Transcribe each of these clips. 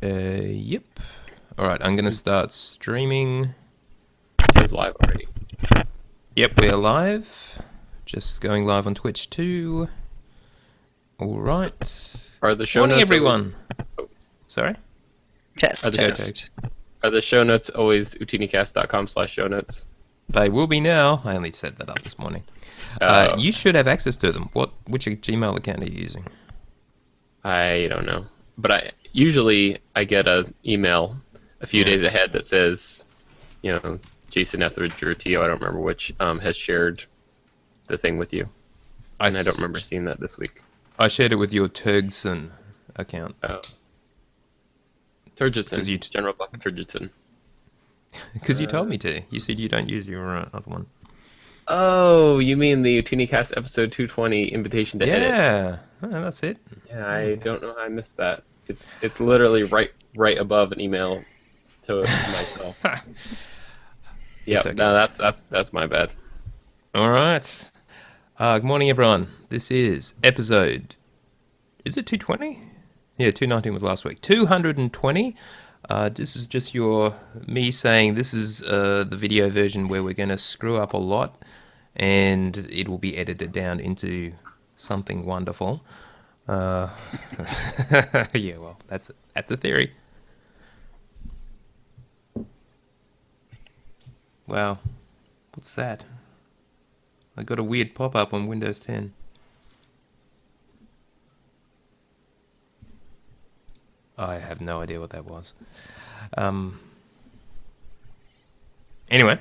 Yep. All right, I'm going to start streaming. It says live already. Yep, we're live. Just going live on Twitch too. All right. Are the show Morning, notes everyone. always, Sorry? Test, the test. are the show notes always OotiniCast.com/show notes? They will be now. I only set that up this morning. You should have access to them. Which Gmail account are you using? I don't know, but I usually get an email a few days ahead that says, Jason Etheridge or Tio, I don't remember which, has shared the thing with you, and I don't remember seeing that this week. I shared it with your Turgson account. Oh, Turgidson, you General Buck Turgidson. Because you told me to. You said you don't use your other one. Oh, you mean the OotiniCast episode 220 invitation to edit? Yeah, that's it. Yeah, I don't know how I missed that. It's literally right above an email to myself. Yeah, okay. no, that's my bad. All right. Good morning, everyone. This is episode. Is it 220? Yeah, 219 was last week. 220. This is just me saying this is the video version where we're going to screw up a lot, and it will be edited down into something wonderful. Yeah, well, that's a theory. Wow, what's that? I got a weird pop-up on Windows 10. I have no idea what that was. Anyway,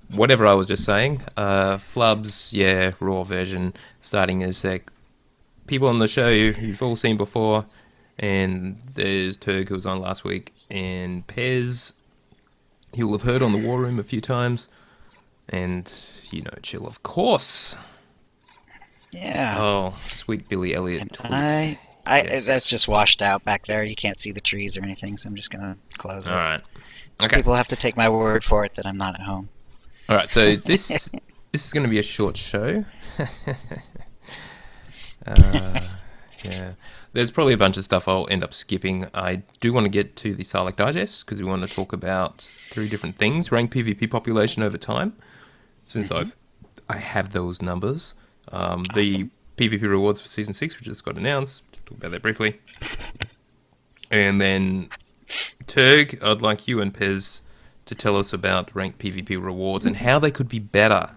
whatever I was just saying, Flubs, yeah, raw version, starting in a sec. People on the show you've all seen before, and there's Turg who was on last week, and Pez, you'll have heard on the War Room a few times, and Chill, of course. Yeah. Oh, sweet Billy Elliot tweet. Yes. That's just washed out back there. You can't see the trees or anything, so I'm just gonna close it. All right. Okay. People have to take my word for it that I'm not at home. All right. So this is going to be a short show. Yeah. There's probably a bunch of stuff I'll end up skipping. I do want to get to the Sarlacc Digest because we want to talk about 3 different things: rank PvP population over time. Since I have those numbers, Awesome. The PvP rewards for season 6, which just got announced. Talk about that briefly, and then Turg, I'd like you and Pez to tell us about ranked PvP rewards and how they could be better.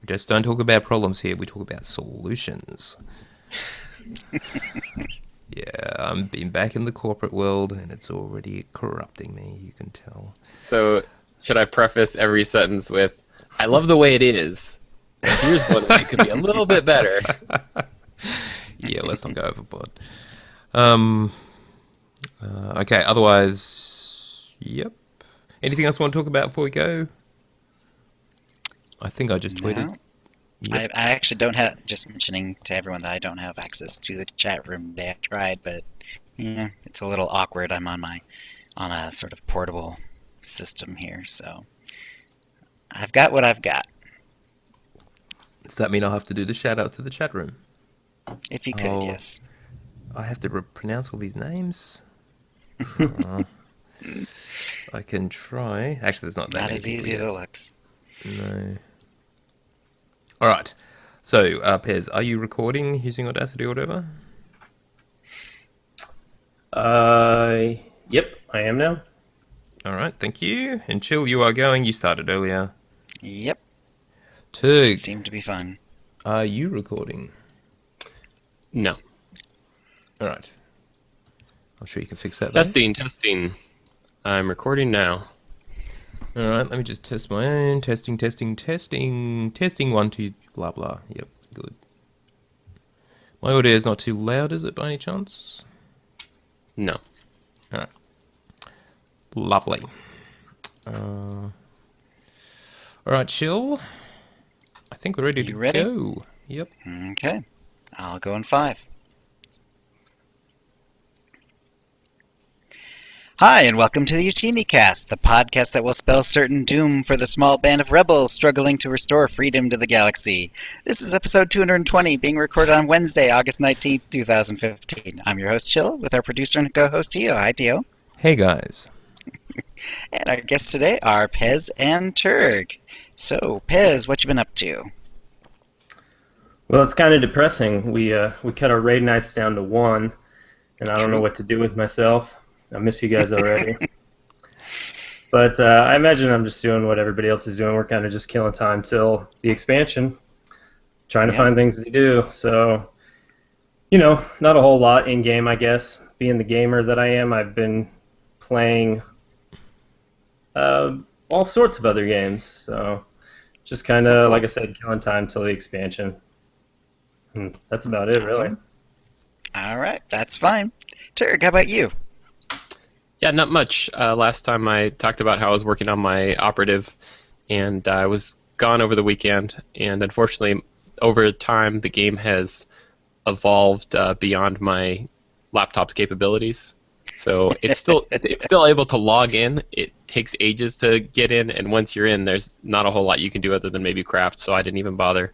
We just don't talk about problems here, we talk about solutions. Yeah, I've been back in the corporate world and it's already corrupting me, you can tell. So, should I preface every sentence with, I love the way it is, but here's one way it could be a little bit better. Yeah, let's not go overboard. Okay, otherwise, yep. Anything else you want to talk about before we go? I think I just tweeted. No. Yep. I actually don't have, just mentioning to everyone that I don't have access to the chat room today. I tried, but yeah, it's a little awkward. I'm on a sort of portable system here, so I've got what I've got. Does that mean I'll have to do the shout out to the chat room? If you could, yes. I have to pronounce all these names. I can try. Actually, there's not that Not many as easy as people it looks. yet. No. All right. So, Pez, are you recording using Audacity or whatever? Yep, I am now. All right, thank you. And Chill, you are going. You started earlier. Yep, Turg, seemed to be fun. are you recording? No. All right. I'm sure you can fix that. Though. Testing. I'm recording now. All right, let me just test my own. Testing. 1, 2, blah, blah. Yep, good. My audio is not too loud, is it, by any chance? No. All right. Lovely. All right, Chill. I think we're ready to go. Yep. Okay, I'll go in 5. Hi, and welcome to the OotiniCast, the podcast that will spell certain doom for the small band of rebels struggling to restore freedom to the galaxy. This is episode 220, being recorded on Wednesday, August 19th, 2015. I'm your host, Chill, with our producer and co-host, Tio. Hi, Tio. Hey guys. And our guests today are Pez and Turg. So, Pez, what you been up to? Well, it's kind of depressing. We cut our raid nights down to one, and I don't know what to do with myself. I miss you guys already. But I imagine I'm just doing what everybody else is doing. We're kind of just killing time till the expansion, trying to find things to do. So, not a whole lot in game, I guess. Being the gamer that I am, I've been playing all sorts of other games. So, just kind of, like I said, killing time till the expansion. That's about it, really. All right, that's fine. Turg, how about you? Yeah, not much. Last time I talked about how I was working on my operative, and I was gone over the weekend. And unfortunately, over time, the game has evolved beyond my laptop's capabilities. So it's still able to log in. It takes ages to get in, and once you're in, there's not a whole lot you can do other than maybe craft. So I didn't even bother.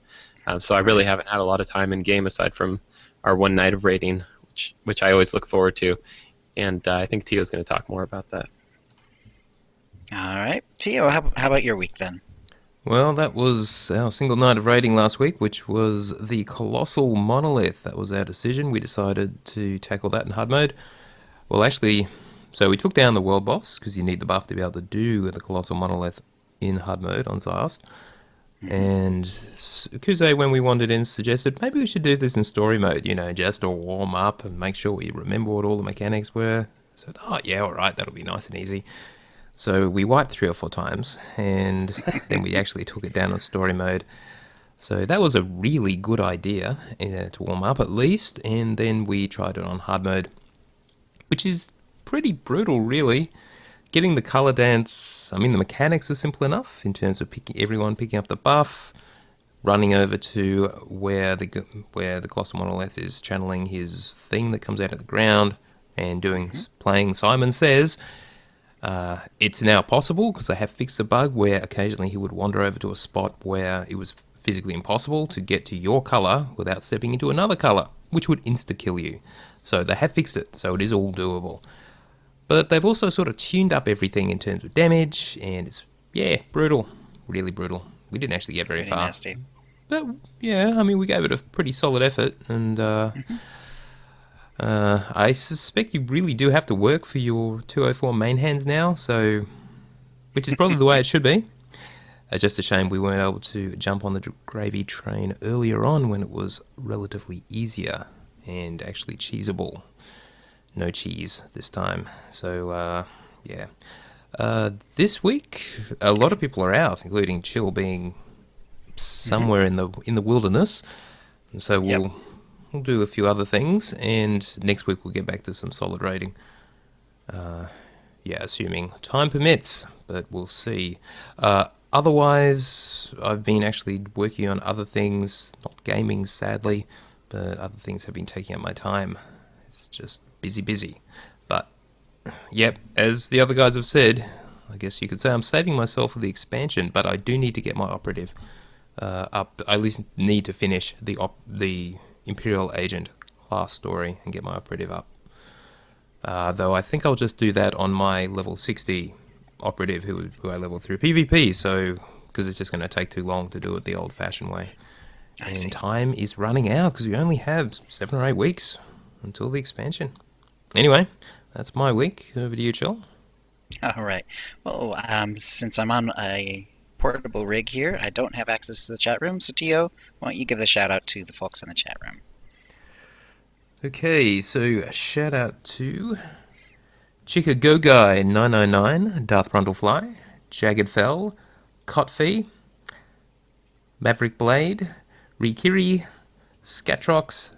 So I really haven't had a lot of time in game aside from our one night of raiding, which I always look forward to. And I think Tio's going to talk more about that. All right. Tio, how about your week then? Well, that was our single night of raiding last week, which was the Colossal Monolith. That was our decision. We decided to tackle that in hard mode. Well, actually, so we took down the world boss, because you need the buff to be able to do the Colossal Monolith in hard mode on Ziost. And Kuze, when we wandered in, suggested maybe we should do this in story mode, just to warm up and make sure we remember what all the mechanics were. So, yeah, all right, that'll be nice and easy. So we wiped 3 or 4 times, and then we actually took it down on story mode. So that was a really good idea to warm up at least, and then we tried it on hard mode, which is pretty brutal, really. Getting the color dance, the mechanics are simple enough in terms of everyone picking up the buff, running over to where the Colossal Monolith is channeling his thing that comes out of the ground, and playing Simon Says. It's now possible, because I have fixed the bug where occasionally he would wander over to a spot where it was physically impossible to get to your color without stepping into another color, which would insta-kill you. So they have fixed it, so it is all doable. But they've also sort of tuned up everything in terms of damage, and it's, brutal. Really brutal. We didn't actually get very far. Nasty. But, we gave it a pretty solid effort, and I suspect you really do have to work for your 204 main hands now, so, which is probably the way it should be. It's just a shame we weren't able to jump on the gravy train earlier on when it was relatively easier and actually cheesable. No cheese this time. So, this week, a lot of people are out, including Chill being somewhere in the wilderness. And so we'll do a few other things, and next week we'll get back to some solid raiding. Assuming time permits, but we'll see. Otherwise, I've been actually working on other things, not gaming, sadly, but other things have been taking up my time. It's just busy. But, as the other guys have said, I guess you could say I'm saving myself for the expansion, but I do need to get my operative up. I at least need to finish the Imperial Agent last story and get my operative up. Though I think I'll just do that on my level 60 operative who I leveled through PvP, so because it's just going to take too long to do it the old-fashioned way. And time is running out because we only have 7 or 8 weeks until the expansion. Anyway, that's my week. Over to you, Chill. All right. Well, since I'm on a portable rig here, I don't have access to the chat room. So, Tio, why don't you give the shout out to the folks in the chat room? Okay, so a shout out to Chica Go Guy 999, Darth Brundlefly, Jagged Fell, Cotfee, Maverick Blade, Rikiri, Scatrox,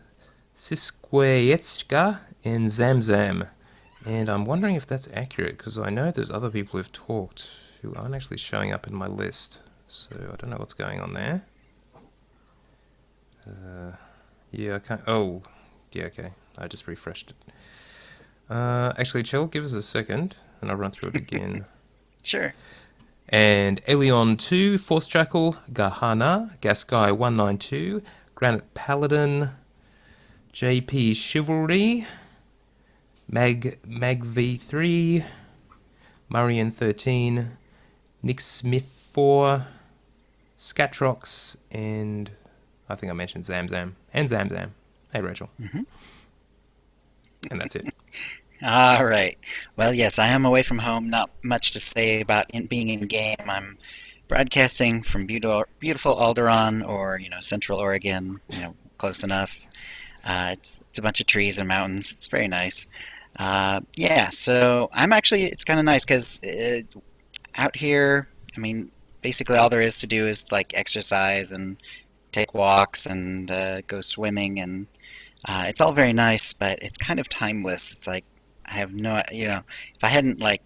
Sisqueetska, and Zamzam. And I'm wondering if that's accurate, because I know there's other people who've talked who aren't actually showing up in my list. So I don't know what's going on there. I can't... Oh, yeah, okay. I just refreshed it. Actually, Chill, give us a second, and I'll run through it again. Sure. And Elion 2, Force Jackal, Gahana, Gaskai 192, Granite Paladin, JP Chivalry, Mag V3, Murrian 13, Nick Smith 4, Scatrox, and I think I mentioned Zamzam. And Zamzam. Hey, Rachel. Mm-hmm. And that's it. All right. Well, yes, I am away from home. Not much to say about being in game. I'm broadcasting from beautiful Alderaan, or Central Oregon. Close enough. It's a bunch of trees and mountains. It's very nice. Yeah. So I'm actually. It's kind of nice because out here, I mean, basically all there is to do is like exercise and take walks and go swimming, and it's all very nice, but it's kind of timeless. It's like I have no, if I hadn't like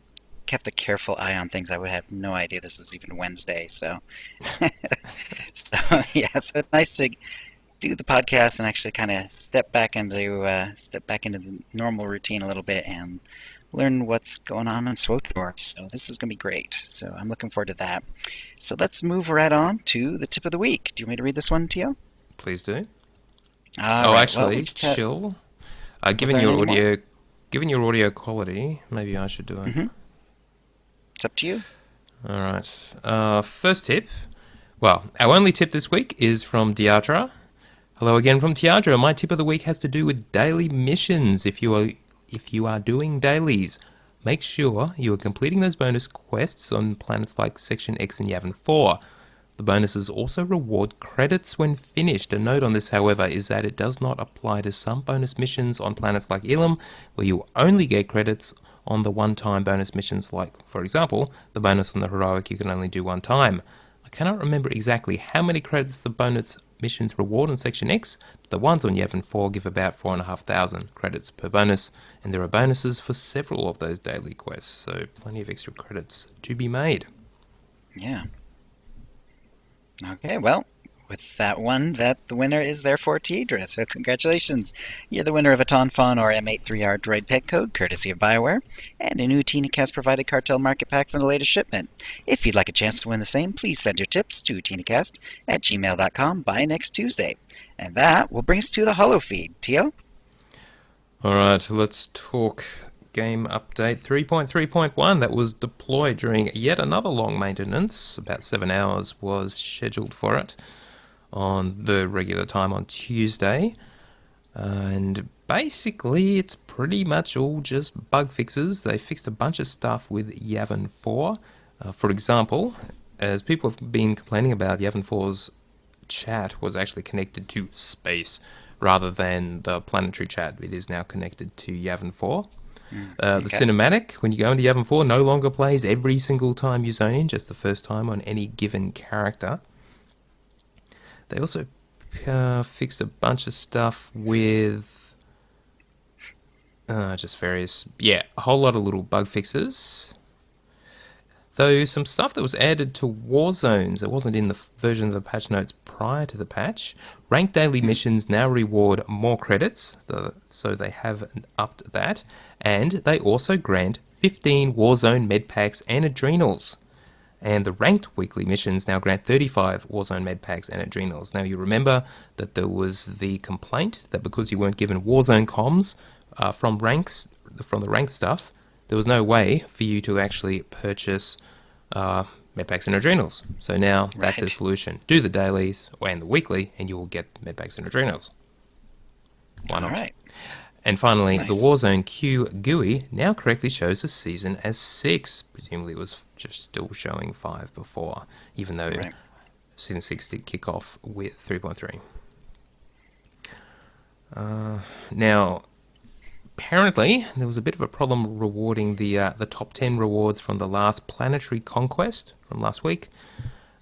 kept a careful eye on things, I would have no idea this is even Wednesday. So, so yeah, so it's nice to do the podcast and actually kind of step back into the normal routine a little bit and learn what's going on in SWTOR. So this is going to be great. So I'm looking forward to that. So let's move right on to the tip of the week. Do you want me to read this one, Tio? Please do. All right. Actually, well, Chill. Was Given there your any more? audio, given your audio quality, maybe I should do it. Mhm. It's up to you. All right. First tip. Well, our only tip this week is from Diadra. Hello again from Tiadra. My tip of the week has to do with daily missions. If you are doing dailies, make sure you are completing those bonus quests on planets like Section X and Yavin 4. The bonuses also reward credits when finished. A note on this, however, is that it does not apply to some bonus missions on planets like Ilum, where you only get credits on the one-time bonus missions, like, for example, the bonus on the Heroic you can only do one time. I cannot remember exactly how many credits the bonus missions reward on Section X, but the ones on Yavin 4 give about 4,500 credits per bonus, and there are bonuses for several of those daily quests, so plenty of extra credits to be made. Yeah. Okay, well, with that one, the winner is therefore Tiadra. So congratulations. You're the winner of a Tonfon or M83R droid pet code, courtesy of BioWare, and a new OotiniCast provided cartel market pack from the latest shipment. If you'd like a chance to win the same, please send your tips to OotiniCast@gmail.com by next Tuesday. And that will bring us to the Holo feed. Tio? Alright, let's talk game update 3.3.1 that was deployed during yet another long maintenance. About 7 hours was scheduled for it on the regular time on Tuesday. And basically, it's pretty much all just bug fixes. They fixed a bunch of stuff with Yavin 4. For example, as people have been complaining about, Yavin 4's chat was actually connected to space rather than the planetary chat. It is now connected to Yavin 4. The cinematic, when you go into Yavin 4, no longer plays every single time you zone in, just the first time on any given character. They also fixed a bunch of stuff with just various, a whole lot of little bug fixes. Though some stuff that was added to war zones, it wasn't in the version of the patch notes prior to the patch. Ranked daily missions now reward more credits, so they have upped that. And they also grant 15 war zone med packs and adrenals. And the ranked weekly missions now grant 35 Warzone med packs and adrenals. Now you remember that there was the complaint that because you weren't given Warzone comms from the ranked stuff, there was no way for you to actually purchase med packs and adrenals. So now that's a solution. Do the dailies and the weekly, and you will get med packs and adrenals. Why not? All right. And finally, Nice. the Warzone Q GUI now correctly shows the season as 6. Presumably it was just still showing 5 before, even though Right. Season 6 did kick off with 3.3. Now, apparently, there was a bit of a problem rewarding the top 10 rewards from the last planetary conquest from last week,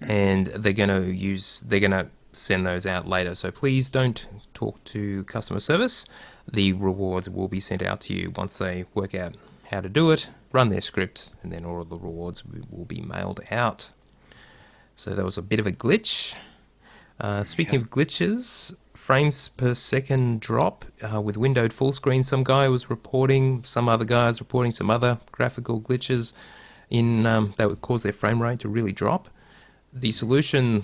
and they're gonna send those out later. So please don't talk to customer service. The rewards will be sent out to you once they work out how to do it, run their script, and then all of the rewards will be mailed out. So that was a bit of a glitch. Speaking of glitches, frames per second drop with windowed full screen. Some guy was reporting, some other guys reporting some other graphical glitches in that would cause their frame rate to really drop. The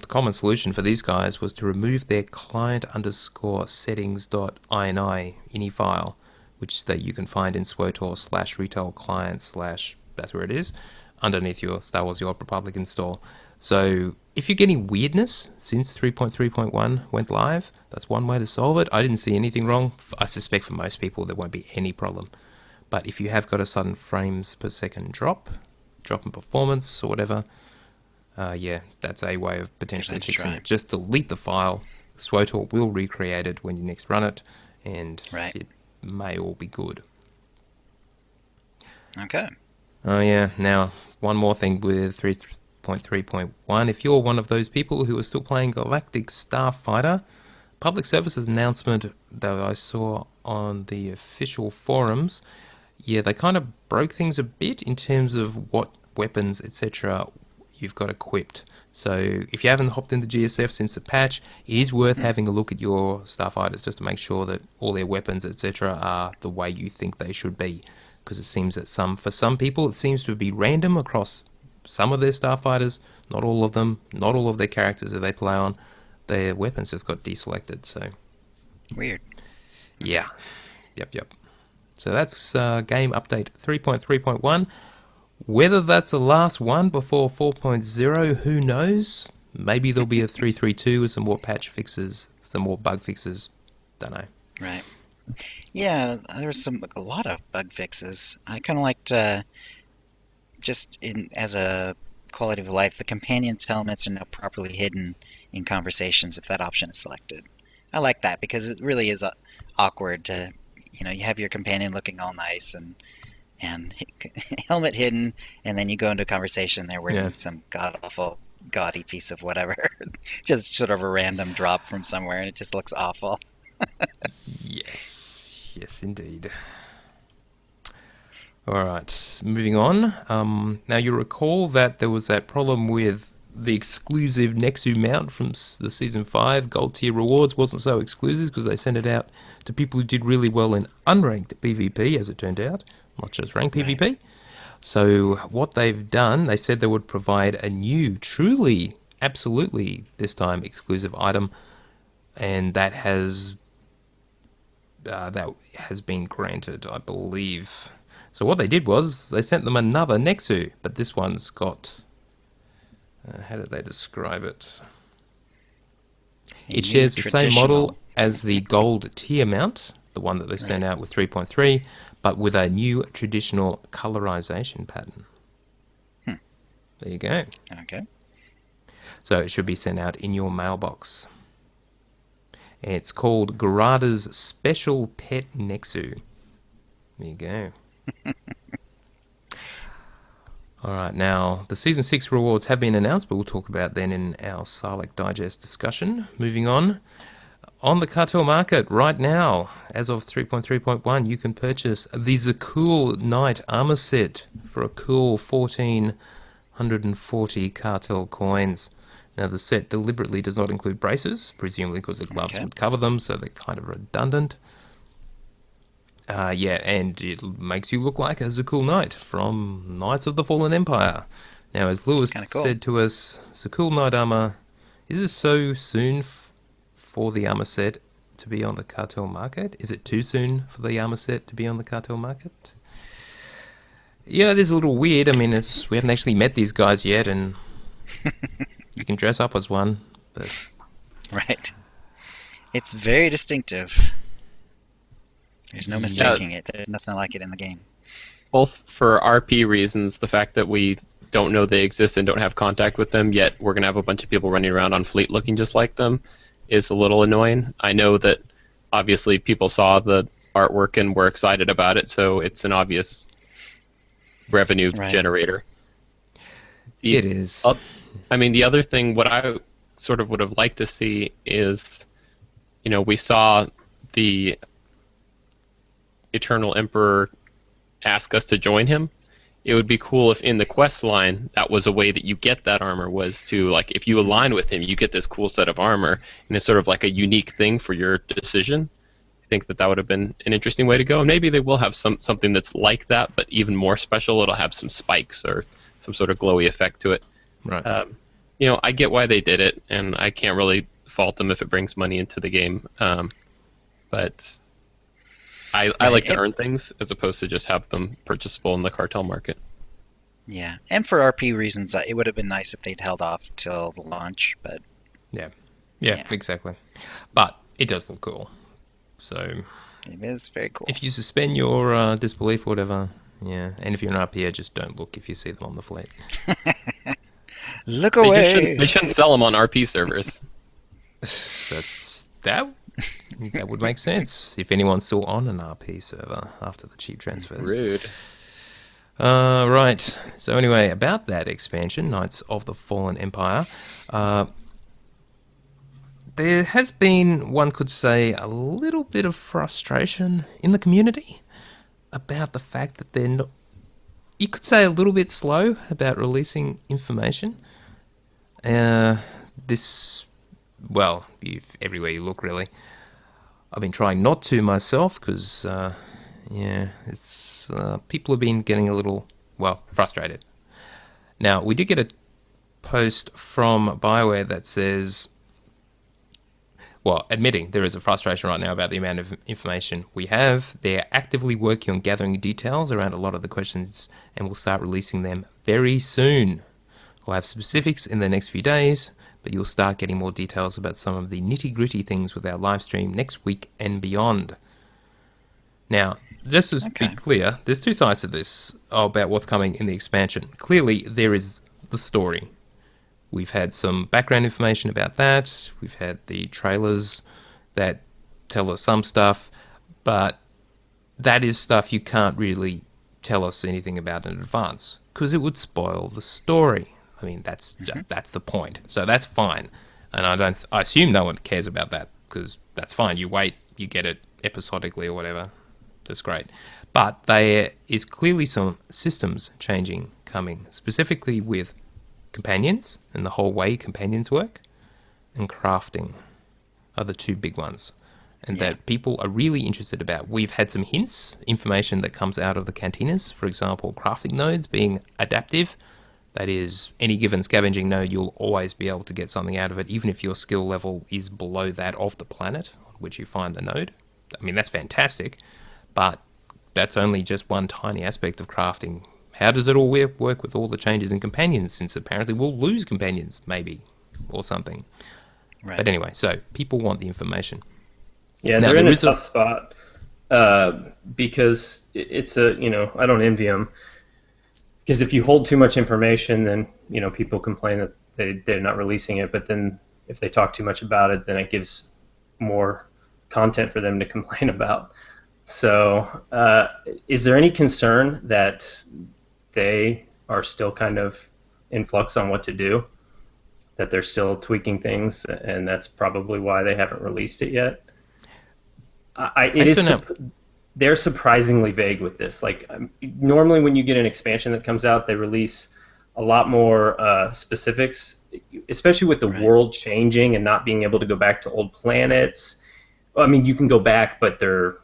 common solution for these guys was to remove their client underscore settings.ini file, which that you can find in SWTOR / retail client / that's where it is, underneath your Star Wars The Old Republic install. So if you're getting weirdness since 3.3.1 went live, that's one way to solve it. I didn't see anything wrong. I suspect for most people there won't be any problem. But if you have got a sudden frames per second drop in performance or whatever, yeah, that's a way of potentially fixing it. Just delete the file. SWTOR will recreate it when you next run it, and it may all be good. Okay. Oh yeah, now one more thing with 3.3.1. If you're one of those people who are still playing Galactic Starfighter, public services announcement that I saw on the official forums, yeah, they kind of broke things a bit in terms of what weapons, etc. you've got equipped. So if you haven't hopped into GSF since the patch, it is worth having a look at your starfighters just to make sure that all their weapons, etc. are the way you think they should be. Because it seems that for some people, it seems to be random across some of their starfighters, not all of them, not all of their characters that they play on. Their weapons just got deselected, so... Weird. Yeah. Yep. So that's game update 3.3.1. Whether that's the last one before 4.0, who knows? Maybe there'll be a 3.3.2 with some more patch fixes, some more bug fixes. Don't know. Right. Yeah, there was a lot of bug fixes. I kind of liked as a quality of life, the companions' helmets are now properly hidden in conversations if that option is selected. I like that because it really is awkward to, you have your companion looking all nice and helmet hidden, and then you go into a conversation, they're wearing some god-awful, gaudy piece of whatever. Just sort of a random drop from somewhere, and it just looks awful. Yes, indeed. All right, moving on. Now, you recall that there was that problem with the exclusive Nexu mount from the Season 5 Gold Tier rewards wasn't so exclusive because they sent it out to people who did really well in unranked PvP, as it turned out, not just ranked PvP. So what they've done, they said they would provide a new, truly, absolutely, this time, exclusive item, and that has been granted, I believe. So what they did was they sent them another Nexu, but this one's got... how did they describe it? It shares the same model as the gold tier mount, the one that they sent out with 3.3, but with a new traditional colorization pattern. There you go. Okay. So it should be sent out in your mailbox. It's called Garada's Special Pet Nexu. There you go. Alright, now, the Season 6 rewards have been announced, but we'll talk about them in our Sarlacc Digest discussion. Moving on. On the cartel market right now, as of 3.3.1, you can purchase the Zakul Knight armor set for a cool 1,440 cartel coins. Now, the set deliberately does not include braces, presumably because the gloves would cover them, so they're kind of redundant. And it makes you look like a Zakul Knight from Knights of the Fallen Empire. Now, as Lewis said to us, Zakul Knight armor, is it so soon for the armor set to be on the cartel market? Is it too soon for the armor set to be on the cartel market? Yeah, it is a little weird. I mean, we haven't actually met these guys yet, and you can dress up as one, but... Right. It's very distinctive. There's no mistaking it. There's nothing like it in the game. Both for RP reasons, the fact that we don't know they exist and don't have contact with them, yet we're going to have a bunch of people running around on Fleet looking just like them, is a little annoying. I know that obviously people saw the artwork and were excited about it, so it's an obvious revenue generator. It is. I mean, the other thing, what I sort of would have liked to see is, we saw the Eternal Emperor ask us to join him it would be cool if in the quest line that was a way that you get that armor, was to, like, if you align with him, you get this cool set of armor, and it's sort of like a unique thing for your decision. I think that would have been an interesting way to go. And maybe they will have something that's like that, but even more special. It'll have some spikes or some sort of glowy effect to it. Right. I get why they did it, and I can't really fault them if it brings money into the game. But I like to earn things as opposed to just have them purchasable in the cartel market. Yeah, and for RP reasons, it would have been nice if they'd held off till the launch, but... Yeah, exactly. But it does look cool. So... It is very cool. If you suspend your disbelief or whatever, yeah. And if you're an RPA, just don't look if you see them on the fleet. Look away! They shouldn't sell them on RP servers. That would make sense if anyone's still on an RP server after the cheap transfers. Rude. Right. So anyway, about that expansion, Knights of the Fallen Empire, there has been, one could say, a little bit of frustration in the community about the fact that they're not, you could say, a little bit slow about releasing information. Everywhere you look, really. I've been trying not to myself because, people have been getting a little, frustrated. Now, we did get a post from BioWare that says, admitting there is a frustration right now about the amount of information we have. They're actively working on gathering details around a lot of the questions and will start releasing them very soon. We'll have specifics in the next few days, but you'll start getting more details about some of the nitty-gritty things with our live stream next week and beyond. Now, just to be clear, there's two sides to this about what's coming in the expansion. Clearly, there is the story. We've had some background information about that. We've had the trailers that tell us some stuff, but that is stuff you can't really tell us anything about in advance because it would spoil the story. I mean, that's the point. So that's fine, and I assume no one cares about that because that's fine. You wait, you get it episodically or whatever. That's great. But there is clearly some systems changing coming, specifically with companions and the whole way companions work, and crafting are the two big ones, and that people are really interested about. We've had some hints, information that comes out of the cantinas, for example, crafting nodes being adaptive. That is, any given scavenging node, you'll always be able to get something out of it, even if your skill level is below that of the planet on which you find the node. I mean, that's fantastic, but that's only just one tiny aspect of crafting. How does it all work with all the changes in companions, since apparently we'll lose companions, maybe, or something. Right. But anyway, so people want the information. Yeah, now, they're in a tough spot because it's I don't envy them. Because if you hold too much information, then people complain that they're not releasing it. But then if they talk too much about it, then it gives more content for them to complain about. So is there any concern that they are still kind of in flux on what to do, that they're still tweaking things, and that's probably why they haven't released it yet? They're surprisingly vague with this. Like, normally when you get an expansion that comes out, they release a lot more specifics, especially with the world changing and not being able to go back to old planets. I mean, you can go back, but they're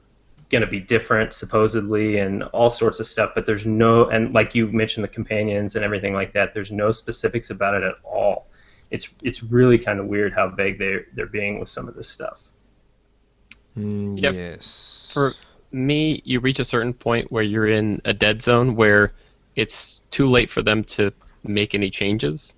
going to be different, supposedly, and all sorts of stuff. But there's no, and like you mentioned, the companions and everything like that, there's no specifics about it at all. It's really kind of weird how vague they're being with some of this stuff. Yes. For me, you reach a certain point where you're in a dead zone where it's too late for them to make any changes,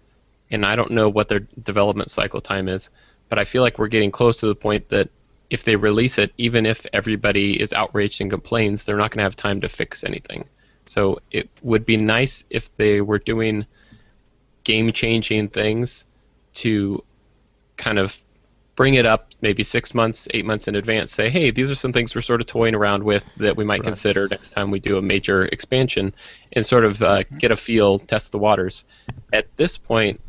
and I don't know what their development cycle time is, but I feel like we're getting close to the point that if they release it, even if everybody is outraged and complains, they're not going to have time to fix anything. So it would be nice if they were doing game-changing things to kind of bring it up maybe 6 months, 8 months in advance, say, hey, these are some things we're sort of toying around with that we might consider next time we do a major expansion, and sort of get a feel, test the waters. At this point,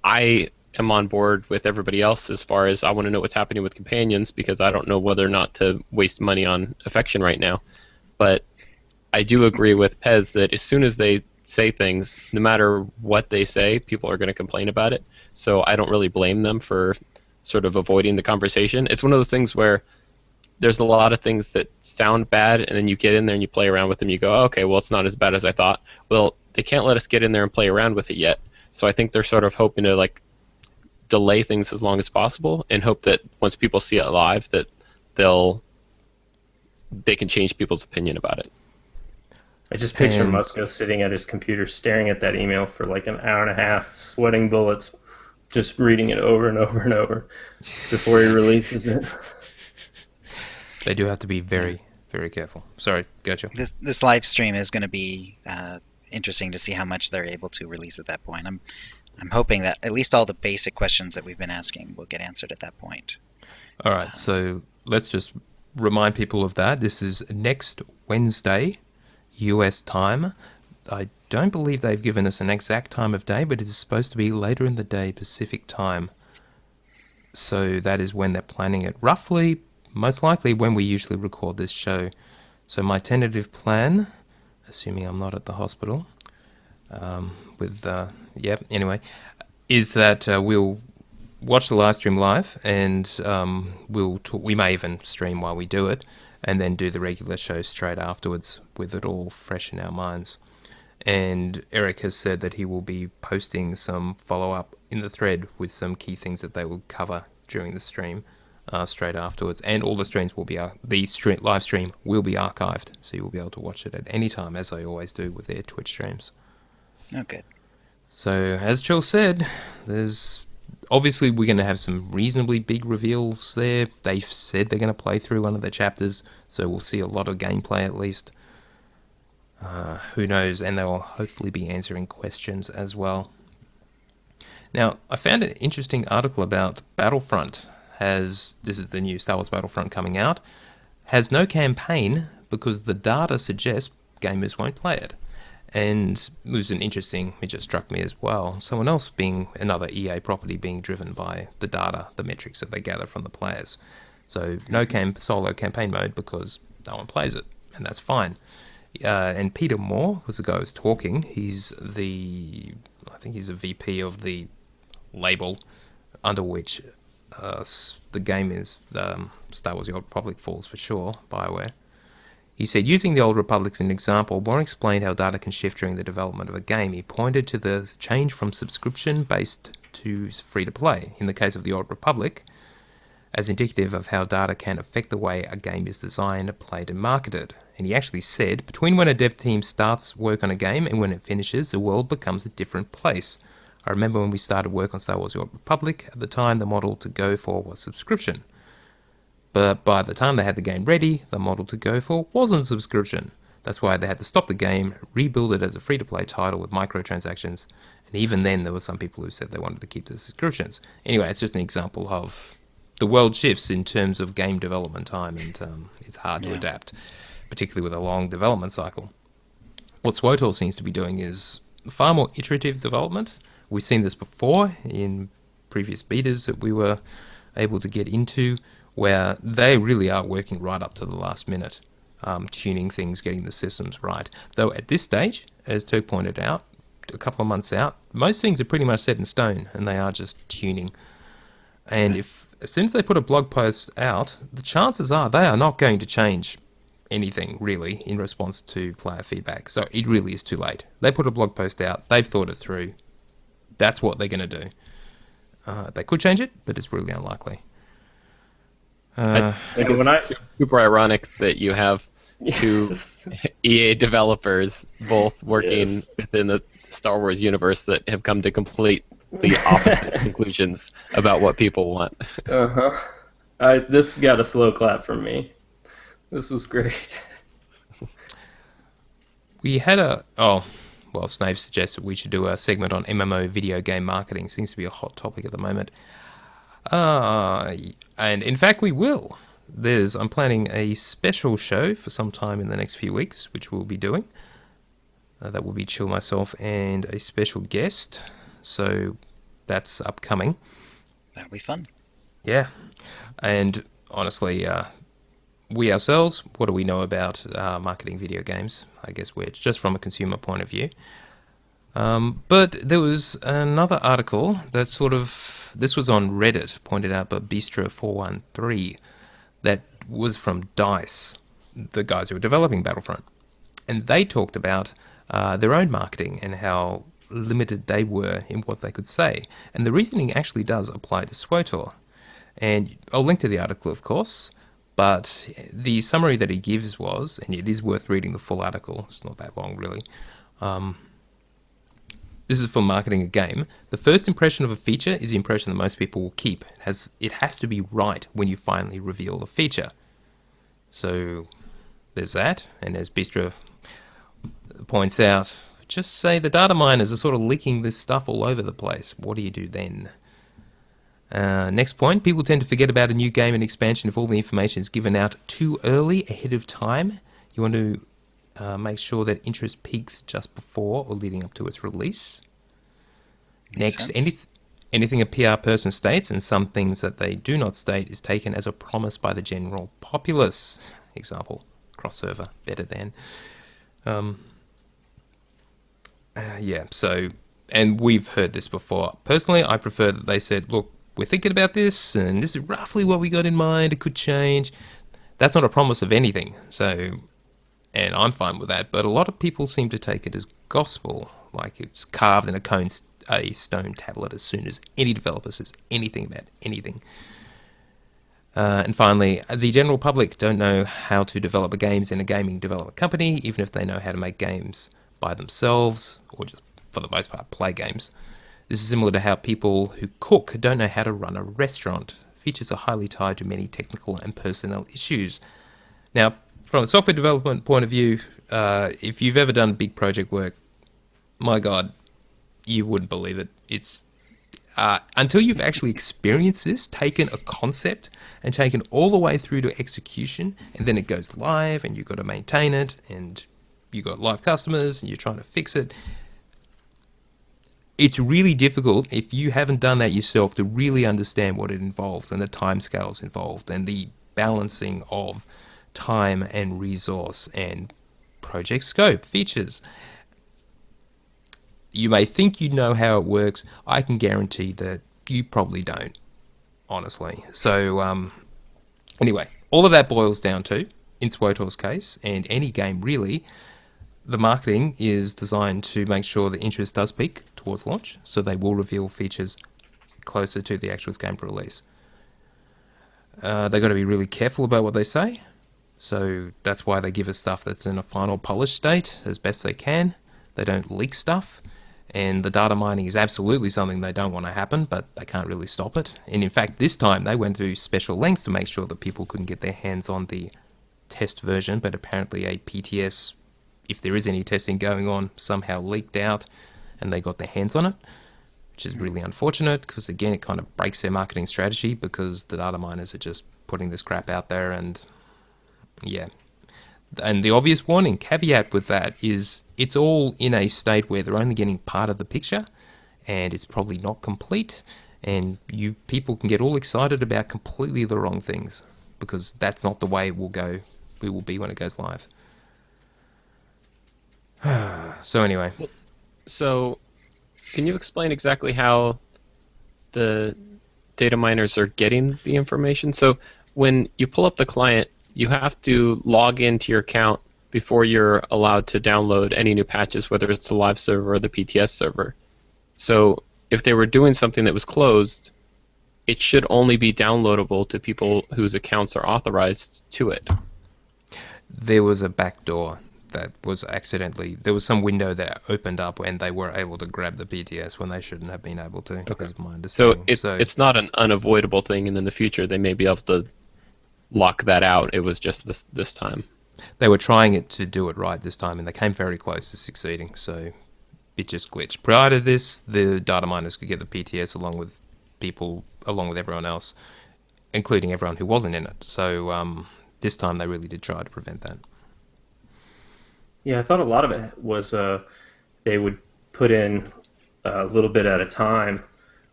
I am on board with everybody else as far as I want to know what's happening with companions, because I don't know whether or not to waste money on affection right now. But I do agree with Pez that as soon as they say things, no matter what they say, people are going to complain about it. So I don't really blame them for sort of avoiding the conversation. It's one of those things where there's a lot of things that sound bad, and then you get in there and you play around with them. You go, oh, okay, well, it's not as bad as I thought. Well, they can't let us get in there and play around with it yet. So I think they're sort of hoping to like delay things as long as possible and hope that once people see it live, that they can change people's opinion about it. I just picture And Musko sitting at his computer staring at that email for like an hour and a half, sweating bullets, just reading it over and over and over before he releases it. they do have to be very, very careful. Sorry, gotcha. This live stream is going to be interesting to see how much they're able to release at that point. I'm hoping that at least all the basic questions that we've been asking will get answered at that point. All right, so let's just remind people of that. This is next Wednesday, US time. I don't believe they've given us an exact time of day, but it is supposed to be later in the day Pacific time. So that is when they're planning it. Roughly, most likely when we usually record this show. So my tentative plan, assuming I'm not at the hospital, anyway, is that we'll watch the live stream live, and we may even stream while we do it, and then do the regular show straight afterwards with it all fresh in our minds. And Eric has said that he will be posting some follow-up in the thread with some key things that they will cover during the stream straight afterwards. And all the streams will be live stream will be archived, so you will be able to watch it at any time, as I always do with their Twitch streams. Oh, good. So, as Joel said, obviously we're going to have some reasonably big reveals there. They've said they're going to play through one of the chapters, so we'll see a lot of gameplay at least. Who knows? And they'll hopefully be answering questions as well. Now, I found an interesting article about Battlefront. This is the new Star Wars Battlefront coming out, has no campaign because the data suggests gamers won't play it. And it was it just struck me as well. Someone else being another EA property being driven by the data, the metrics that they gather from the players. So no solo campaign mode because no one plays it, and that's fine. And Peter Moore was the guy who was talking. I think he's a VP of the label under which the game is Star Wars The Old Republic falls for sure, BioWare. He said, using the Old Republic as an example, Moore explained how data can shift during the development of a game. He pointed to the change from subscription-based to free-to-play, in the case of the Old Republic, as indicative of how data can affect the way a game is designed, played, and marketed. And he actually said, between when a dev team starts work on a game and when it finishes, the world becomes a different place. I remember when we started work on Star Wars The Old Republic, at the time the model to go for was subscription. But by the time they had the game ready, the model to go for wasn't subscription. That's why they had to stop the game, rebuild it as a free-to-play title with microtransactions, and even then there were some people who said they wanted to keep the subscriptions. Anyway, it's just an example of the world shifts in terms of game development time, and it's hard to adapt, particularly with a long development cycle. What SWTOR seems to be doing is far more iterative development. We've seen this before in previous betas that we were able to get into, where they really are working right up to the last minute, tuning things, getting the systems right. Though at this stage, as Turk pointed out, a couple of months out, most things are pretty much set in stone, and they are just tuning. And as soon as they put a blog post out, the chances are they are not going to change anything, really, in response to player feedback. So it really is too late. They put a blog post out, they've thought it through. That's what they're going to do. They could change it, but it's really unlikely. I think it's super ironic that you have two EA developers both working within the Star Wars universe that have come to completely opposite conclusions about what people want. This got a slow clap from me. This was great. We had Snave suggested we should do a segment on MMO video game marketing. Seems to be a hot topic at the moment. And in fact we will. I'm planning a special show for some time in the next few weeks, which we'll be doing. That will be Chill, myself, and a special guest. So that's upcoming. That'll be fun. Yeah. And honestly, we ourselves, what do we know about marketing video games? I guess we're just from a consumer point of view. But there was another article that this was on Reddit, pointed out by Bistro413, that was from DICE, the guys who were developing Battlefront. And they talked about their own marketing and how limited they were in what they could say. And the reasoning actually does apply to SWTOR. And I'll link to the article, of course, but the summary that he gives was, and it is worth reading the full article, it's not that long really. This is for marketing a game. The first impression of a feature is the impression that most people will keep. It has to be right when you finally reveal the feature. So there's that, and as Bistro points out, just say the data miners are sort of leaking this stuff all over the place. What do you do then? Next point, people tend to forget about a new game and expansion if all the information is given out too early, ahead of time. You want to make sure that interest peaks just before or leading up to its release. Next, anything a PR person states and some things that they do not state is taken as a promise by the general populace. Example, cross-server, better than. And we've heard this before. Personally, I prefer that they said, look, we're thinking about this, and this is roughly what we got in mind. It could change. That's not a promise of anything. So, and I'm fine with that. But a lot of people seem to take it as gospel, like it's carved in a stone tablet as soon as any developer says anything about anything. And finally, the general public don't know how to develop games in a gaming development company, even if they know how to make games by themselves, or just for the most part play games. This is similar to how people who cook don't know how to run a restaurant. Features are highly tied to many technical and personnel issues. Now, from a software development point of view, if you've ever done big project work, my God, you wouldn't believe it. It's until you've actually experienced this, taken a concept and taken all the way through to execution, and then it goes live, and you've got to maintain it, and you've got live customers, and you're trying to fix it. It's really difficult if you haven't done that yourself to really understand what it involves and the timescales involved and the balancing of time and resource and project scope, features. You may think you know how it works. I can guarantee that you probably don't, honestly. So anyway, all of that boils down to, in SWTOR's case, and any game really, the marketing is designed to make sure the interest does peak towards launch, so they will reveal features closer to the actual game release. They've got to be really careful about what they say, so that's why they give us stuff that's in a final polished state as best they can. They don't leak stuff, and the data mining is absolutely something they don't want to happen, but they can't really stop it. And in fact, this time they went to special lengths to make sure that people couldn't get their hands on the test version, but apparently a PTS, if there is any testing going on, somehow leaked out and they got their hands on it, which is really unfortunate because, again, it kind of breaks their marketing strategy because the data miners are just putting this crap out there. And yeah, and the obvious warning caveat with that is it's all in a state where they're only getting part of the picture and it's probably not complete, and you people can get all excited about completely the wrong things because that's not the way it will be when it goes live. So anyway. So, can you explain exactly how the data miners are getting the information? So, when you pull up the client, you have to log into your account before you're allowed to download any new patches, whether it's the live server or the PTS server. So, if they were doing something that was closed, it should only be downloadable to people whose accounts are authorized to it. There was a backdoor that was there was some window that opened up and they were able to grab the PTS when they shouldn't have been able to, is my understanding. So it's not an unavoidable thing, and in the future they may be able to lock that out. It was just this time. They were trying to do it right this time, and they came very close to succeeding, so it just glitched. Prior to this, the data miners could get the PTS along with everyone else, including everyone who wasn't in it. So this time they really did try to prevent that. Yeah, I thought a lot of it was they would put in a little bit at a time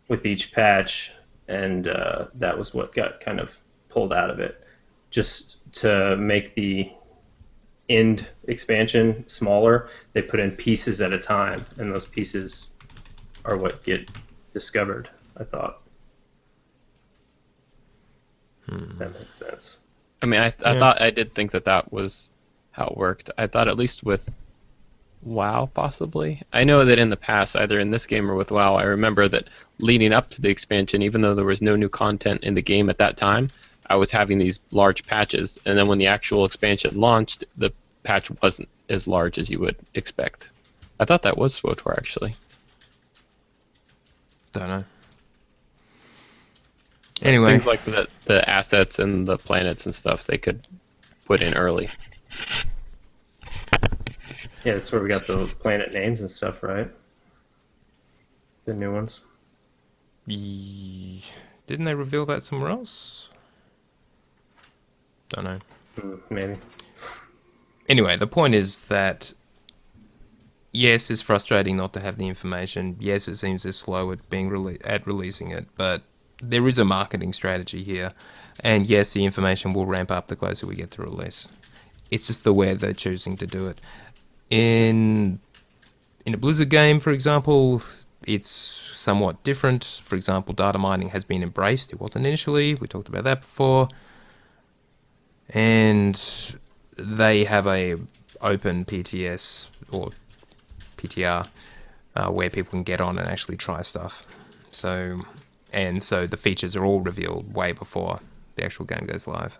with each patch, and that was what got kind of pulled out of it. Just to make the end expansion smaller, they put in pieces at a time, and those pieces are what get discovered, I thought. That makes sense. I mean, I Yeah. thought I did think that that was how it worked. I thought at least with WoW, possibly. I know that in the past, either in this game or with WoW, I remember that leading up to the expansion, even though there was no new content in the game at that time, I was having these large patches, and then when the actual expansion launched, the patch wasn't as large as you would expect. I thought that was SWTOR, actually. Don't know. Anyway, Things like the assets and the planets and stuff, they could put in early. Yeah, that's where we got the planet names and stuff, right? The new ones. didn't they reveal that somewhere else? Don't know. Maybe. Anyway, the point is that yes, it's frustrating not to have the information. Yes, it seems they're slow at releasing it, but there is a marketing strategy here, and yes, the information will ramp up the closer we get to release. It's just the way they're choosing to do it. In a Blizzard game, for example, it's somewhat different. For example, data mining has been embraced. It wasn't initially. We talked about that before. And they have a open PTS or PTR where people can get on and actually try stuff. So the features are all revealed way before the actual game goes live.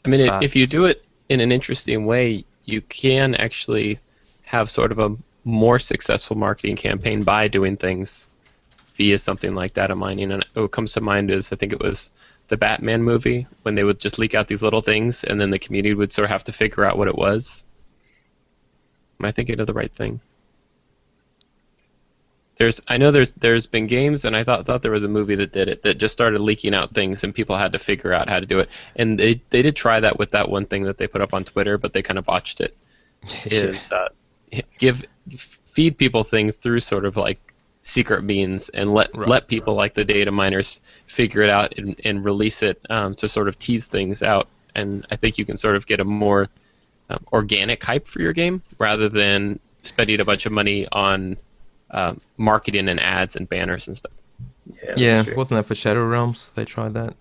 I mean, But- if you do it in an interesting way, you can actually have sort of a more successful marketing campaign by doing things via something like data mining. And what comes to mind is, I think it was the Batman movie, when they would just leak out these little things, and then the community would sort of have to figure out what it was. Am I thinking of the right thing? I know there's been games, and I thought there was a movie that did it, that just started leaking out things, and people had to figure out how to do it. And they did try that with that one thing that they put up on Twitter, but they kind of botched it. Is feed people things through sort of like secret means, and let people like the data miners figure it out and release it to sort of tease things out. And I think you can sort of get a more organic hype for your game rather than spending a bunch of money on marketing and ads and banners and stuff. Yeah, that's true. wasn't that for Shadow Realms? They tried that.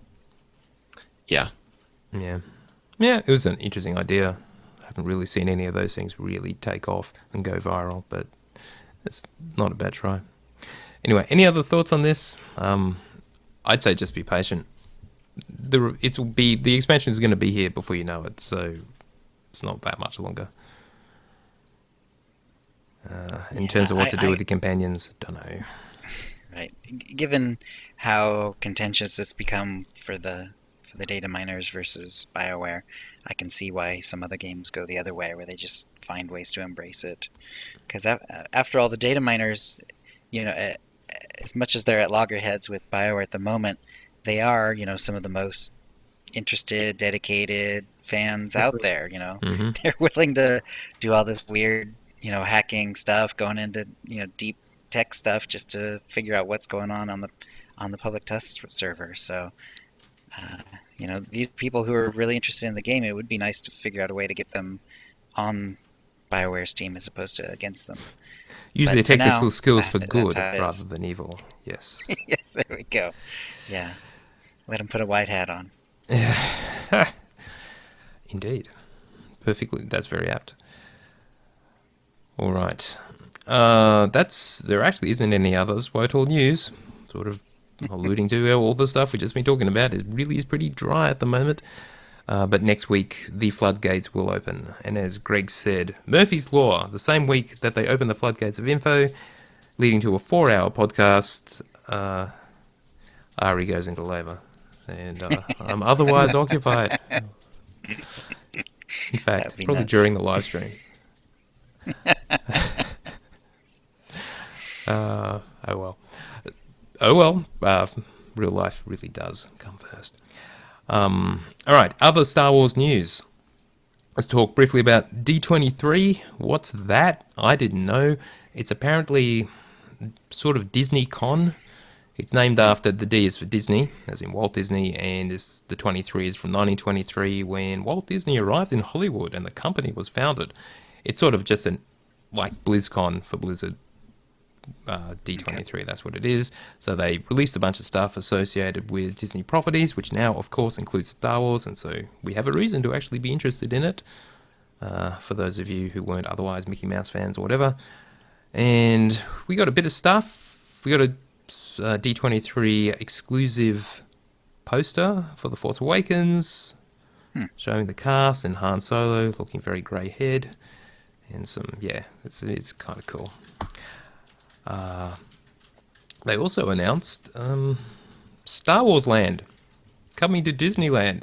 Yeah. Yeah, it was an interesting idea. I haven't really seen any of those things really take off and go viral, but it's not a bad try. Anyway, any other thoughts on this? I'd say just be patient. The expansion is going to be here before you know it, so it's not that much longer. In terms of what to do with the companions, don't know. Right. Given how contentious it's become for the data miners versus BioWare, I can see why some other games go the other way, where they just find ways to embrace it. Because after all, the data miners, as much as they're at loggerheads with BioWare at the moment, they are, some of the most interested, dedicated fans out there. Mm-hmm. They're willing to do all this weird, hacking stuff, going into, deep tech stuff just to figure out what's going on the public test server. So, these people who are really interested in the game, it would be nice to figure out a way to get them on BioWare's team as opposed to against them. Use their But for technical now, skills for that's good how it rather is. than evil. Yes. Yes, there we go. Yeah, let them put a white hat on. Indeed. Perfectly. That's very apt. All right. There actually isn't any others. SWTOR news, sort of alluding to all the stuff we've just been talking about. It really is pretty dry at the moment. But next week, the floodgates will open. And as Greg said, Murphy's Law, the same week that they open the floodgates of info, leading to a 4-hour podcast, Ari goes into labour. And I'm otherwise occupied. In fact, That'd be probably nuts. during the live stream. Oh well. Real life really does come first. All right, other Star Wars news. Let's talk briefly about D23. What's that? I didn't know. It's apparently sort of Disney Con. It's named after the D is for Disney, as in Walt Disney, and the 23 is from 1923 when Walt Disney arrived in Hollywood and the company was founded. It's sort of just like BlizzCon for Blizzard. D23, that's what it is. So they released a bunch of stuff associated with Disney properties, which now, of course, includes Star Wars, and so we have a reason to actually be interested in it, for those of you who weren't otherwise Mickey Mouse fans or whatever. And we got a bit of stuff. We got a D23 exclusive poster for The Force Awakens, showing the cast and Han Solo looking very grey-haired, and it's kind of cool. They also announced Star Wars Land coming to Disneyland.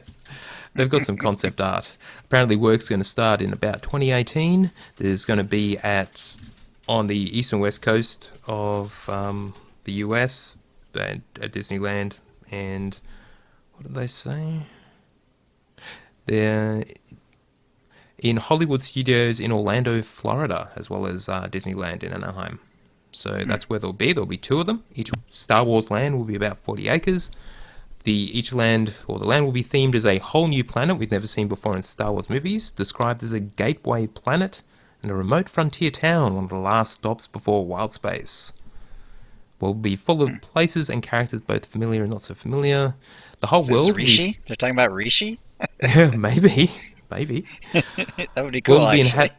They've got some concept art. Apparently work's going to start in about 2018. There's going to be on the east and west coast of the US at Disneyland. And what did they say? They're in Hollywood Studios in Orlando, Florida, as well as Disneyland in Anaheim. So that's where they'll be. There'll be two of them. Each Star Wars land will be about 40 acres. The land will be themed as a whole new planet we've never seen before in Star Wars movies, described as a gateway planet and a remote frontier town, one of the last stops before wild space. Will be full of places and characters both familiar and not so familiar. The whole world. Rishi? They're talking about Rishi? Maybe. That would be cool, Will be actually.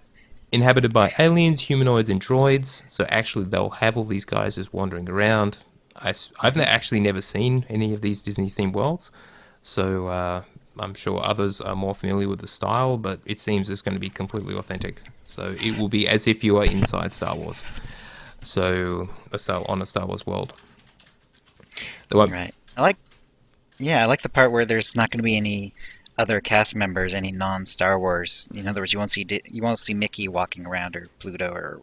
inhabited by aliens, humanoids, and droids. So actually, they'll have all these guys just wandering around. I've actually never seen any of these Disney-themed worlds, so I'm sure others are more familiar with the style, but it seems it's going to be completely authentic. So it will be as if you are inside Star Wars. So on a Star Wars world. Right. I like the part where there's not going to be any other cast members, any non-Star Wars. In other words, you won't see Mickey walking around, or Pluto, or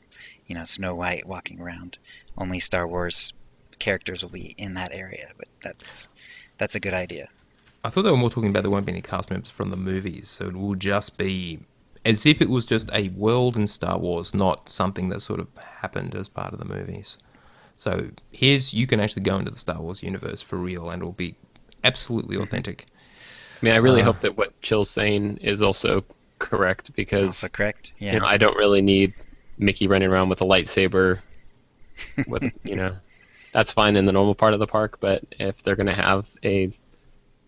Snow White walking around. Only Star Wars characters will be in that area. But that's a good idea. I thought they were more talking about there won't be any cast members from the movies, so it will just be as if it was just a world in Star Wars, not something that sort of happened as part of the movies. So you can actually go into the Star Wars universe for real, and it will be absolutely authentic. I mean, I really hope that what Chill's saying is also correct, because Also correct, yeah. I don't really need Mickey running around with a lightsaber. That's fine in the normal part of the park, but if they're going to have a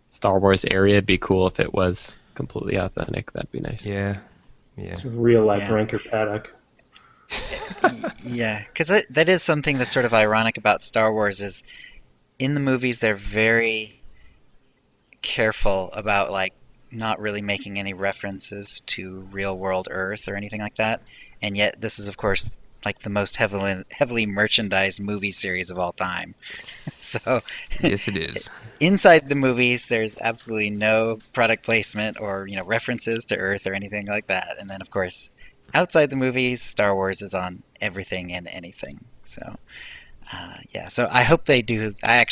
Star Wars area, it'd be cool if it was completely authentic. That'd be nice. Yeah. It's a real life Ranker paddock. Yeah, because that is something that's sort of ironic about Star Wars is in the movies they're very careful about not really making any references to real world Earth or anything like that, and yet this is of course the most heavily merchandised movie series of all time. So yes, it is. Inside the movies, there's absolutely no product placement or references to Earth or anything like that, and then of course outside the movies, Star Wars is on everything and anything. So so I hope they do. I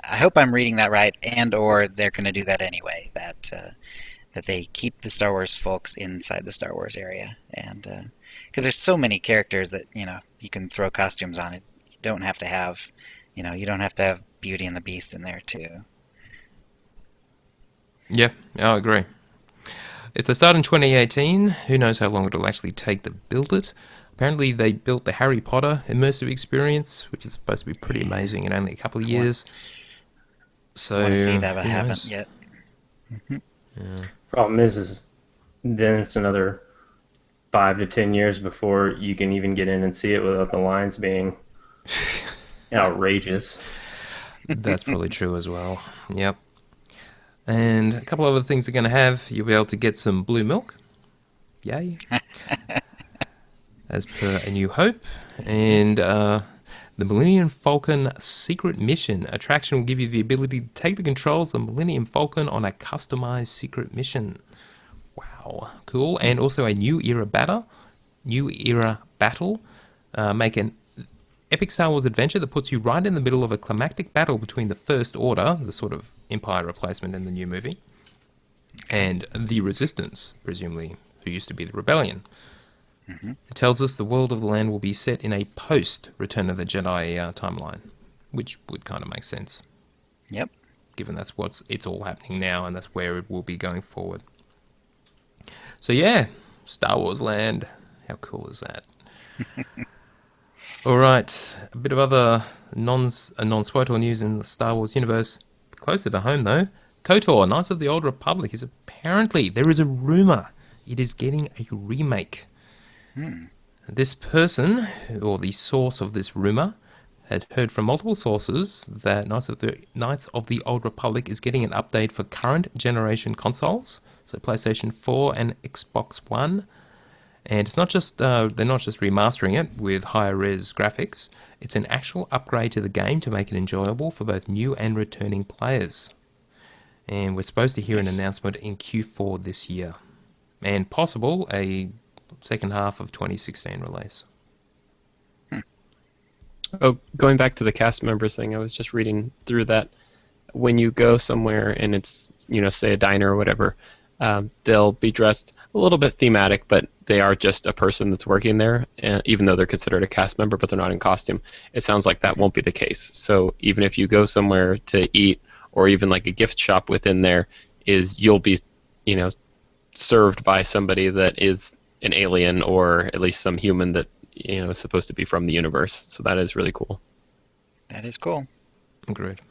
hope I'm reading that right, or they're going to do that anyway. That they keep the Star Wars folks inside the Star Wars area, and because there's so many characters that you can throw costumes on it. You don't have to have Beauty and the Beast in there too. Yeah, I agree. If they start in 2018, who knows how long it'll actually take to build it. Apparently they built the Harry Potter immersive experience, which is supposed to be pretty amazing in only a couple of years. So I want to see that, but I haven't yet. Mm-hmm. Yeah. Problem is then it's another 5 to 10 years before you can even get in and see it without the lines being outrageous. That's probably true as well. Yep. And a couple other things you're going to have. You'll be able to get some blue milk. Yay. As per A New Hope. And the Millennium Falcon Secret Mission attraction will give you the ability to take the controls of the Millennium Falcon on a customized secret mission. Wow, cool. And also a New Era battle. Make an epic Star Wars adventure that puts you right in the middle of a climactic battle between the First Order, the sort of Empire replacement in the new movie, and the Resistance, presumably, who used to be the Rebellion. Mm-hmm. It tells us the world of the land will be set in a post-Return of the Jedi timeline. which would kind of make sense, Yep. given that's it's all happening now, and that's where it will be going forward. So yeah, Star Wars Land. How cool is that? All right, a bit of other non-SWTOR news in the Star Wars universe. Closer to home though, KOTOR, Knights of the Old Republic, is apparently, there is a rumor, it is getting a remake. This person, or the source of this rumor, had heard from multiple sources that Knights of the Old Republic is getting an update for current generation consoles, so PlayStation 4 and Xbox One. And it's not just they're not just remastering it with higher res graphics. It's an actual upgrade to the game to make it enjoyable for both new and returning players. And we're supposed to hear an announcement in Q4 this year, and possible a second half of 2016 release. Oh, going back to the cast members thing, I was just reading through that. When you go somewhere and it's, say a diner or whatever, they'll be dressed a little bit thematic, but they are just a person that's working there, even though they're considered a cast member, but they're not in costume. It sounds like that won't be the case. So even if you go somewhere to eat, or even like a gift shop within there, you'll be, served by somebody that is an alien, or at least some human that is supposed to be from the universe. So that is really cool. That is cool. Agreed.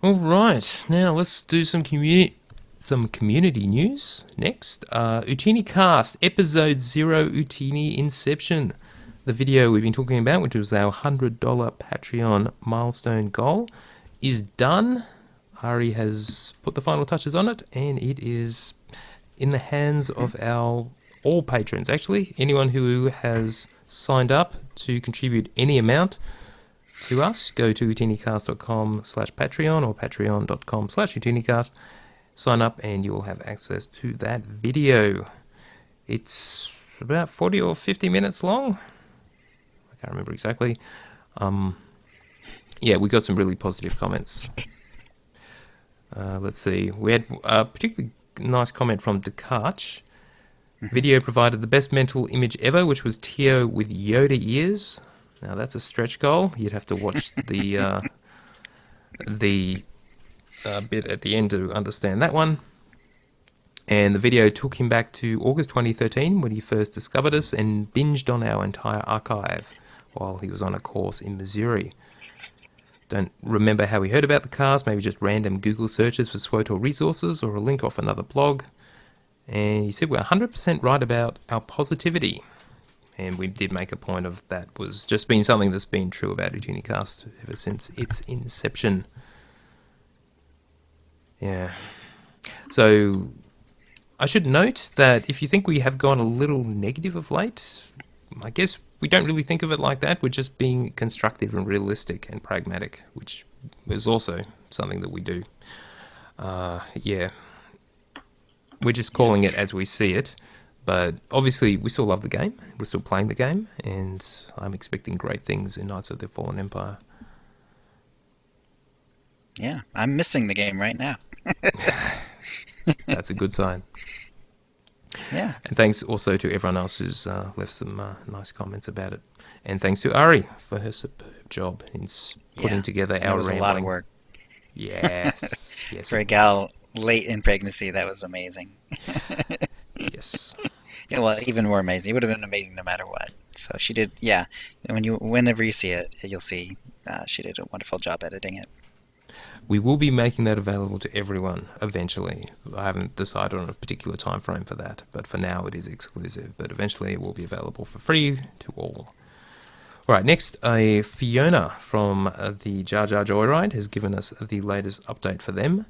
All right, now let's do some community news next. OotiniCast, Episode 0, Utini Inception. The video we've been talking about, which was our $100 Patreon milestone goal, is done. Ari has put the final touches on it, and it is in the hands of all patrons, actually. Anyone who has signed up to contribute any amount to us, go to OotiniCast.com/Patreon or patreon.com/OotiniCast. Sign up and you will have access to that video. It's about 40 or 50 minutes long. I can't remember exactly. Yeah, we got some really positive comments. Let's see. We had a particularly nice comment from Descartes. Video provided the best mental image ever, which was Tio with Yoda ears. Now that's a stretch goal. You'd have to watch the bit at the end to understand that one. And the video took him back to August 2013 when he first discovered us and binged on our entire archive while he was on a course in Missouri. Don't remember how he heard about the cast, maybe just random Google searches for SWTOR resources or a link off another blog. And he said we're 100% right about our positivity. And we did make a point of that was just been something that's been true about OotiniCast ever since its inception. Yeah. So I should note that if you think we have gone a little negative of late, I guess we don't really think of it like that. We're just being constructive and realistic and pragmatic, which is also something that we do. Yeah. We're just calling it as we see it. But obviously, we still love the game. We're still playing the game. And I'm expecting great things in Knights of the Fallen Empire. Yeah, I'm missing the game right now. That's a good sign. Yeah. And thanks also to everyone else who's left some nice comments about it. And thanks to Ari for her superb job in putting together our It was rambling. a lot of work. Yes. Yes. For a gal late in pregnancy, that was amazing. Yes. Yeah, well, even more amazing. It would have been amazing no matter what. So she did, yeah. And whenever you see it, you'll see she did a wonderful job editing it. We will be making that available to everyone eventually. I haven't decided on a particular time frame for that, but for now it is exclusive. But eventually it will be available for free to all. All right, next, Fiona from the Jar Jar Joyride has given us the latest update for them.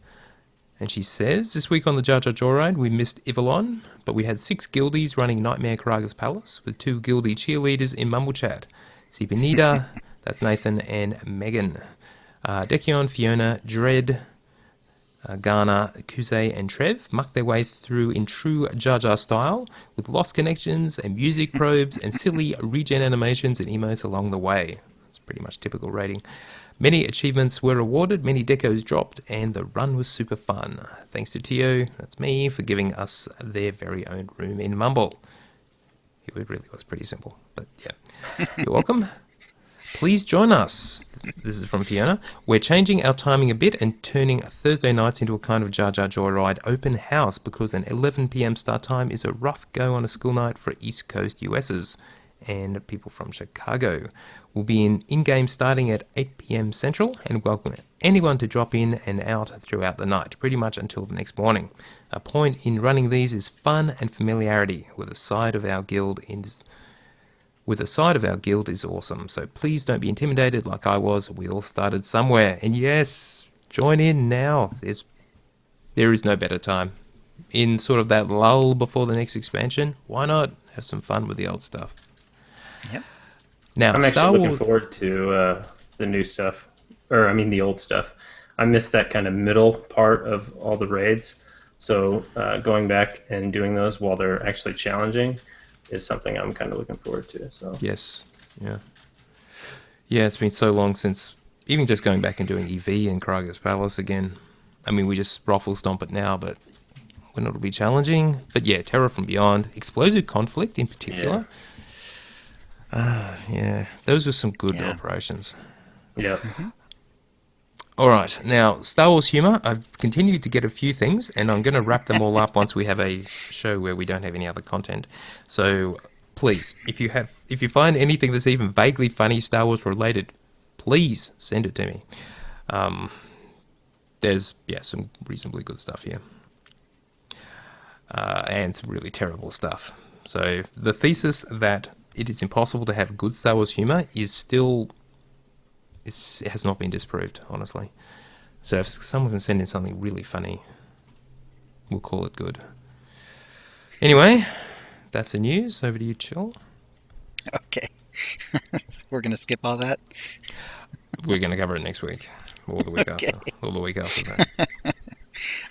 And she says, this week on the Jar Jar Joyride, we missed Ivalon, but we had 6 guildies running Nightmare Karaga's Palace, with 2 guildie cheerleaders in Mumble Chat. Sibanida, that's Nathan, and Megan. Dekion, Fiona, Dread, Ghana, Kuze, and Trev muck their way through in true Jar Jar style, with lost connections and music probes and silly regen animations and emotes along the way. It's pretty much typical rating. Many achievements were awarded, many decos dropped, and the run was super fun. Thanks to Tio, that's me, for giving us their very own room in Mumble. It really was pretty simple, but yeah. You're welcome. Please join us. This is from Fiona. We're changing our timing a bit and turning Thursday nights into a kind of Jar Jar Joyride open house because an 11 p.m. start time is a rough go on a school night for East Coast USers and people from Chicago. We'll be in-game starting at 8 p.m. Central and welcome anyone to drop in and out throughout the night, pretty much until the next morning. A point in running these is fun and familiarity with a side of our guild is awesome, so please don't be intimidated like I was. We all started somewhere, and yes, join in now. There is no better time. In sort of that lull before the next expansion, why not have some fun with the old stuff? Yep. Now, I'm Star actually Wars... looking forward to the new stuff, or I mean the old stuff. I missed that kind of middle part of all the raids, so going back and doing those while they're actually challenging is something I'm kind of looking forward to. So Yes, yeah. Yeah, it's been so long since even just going back and doing EV and Kryger's Palace again. I mean, we just ruffle stomp it now, but when it'll be challenging. But yeah, Terror from Beyond, Explosive Conflict in particular. Yeah, those were some good operations. yeah. All right, now Star Wars humor. I've continued to get a few things, and I'm going to wrap them all up once we have a show where we don't have any other content. So please, if you find anything that's even vaguely funny Star Wars related, please send it to me. There's some reasonably good stuff here, and some really terrible stuff. So the thesis that it is impossible to have good Star Wars humor is still. It has not been disproved, honestly. So if someone can send in something really funny, we'll call it good. Anyway, that's the news. Over to you, Chill. Okay. We're going to skip all that? We're going to cover it next week, or the week Okay. after, or the week after that.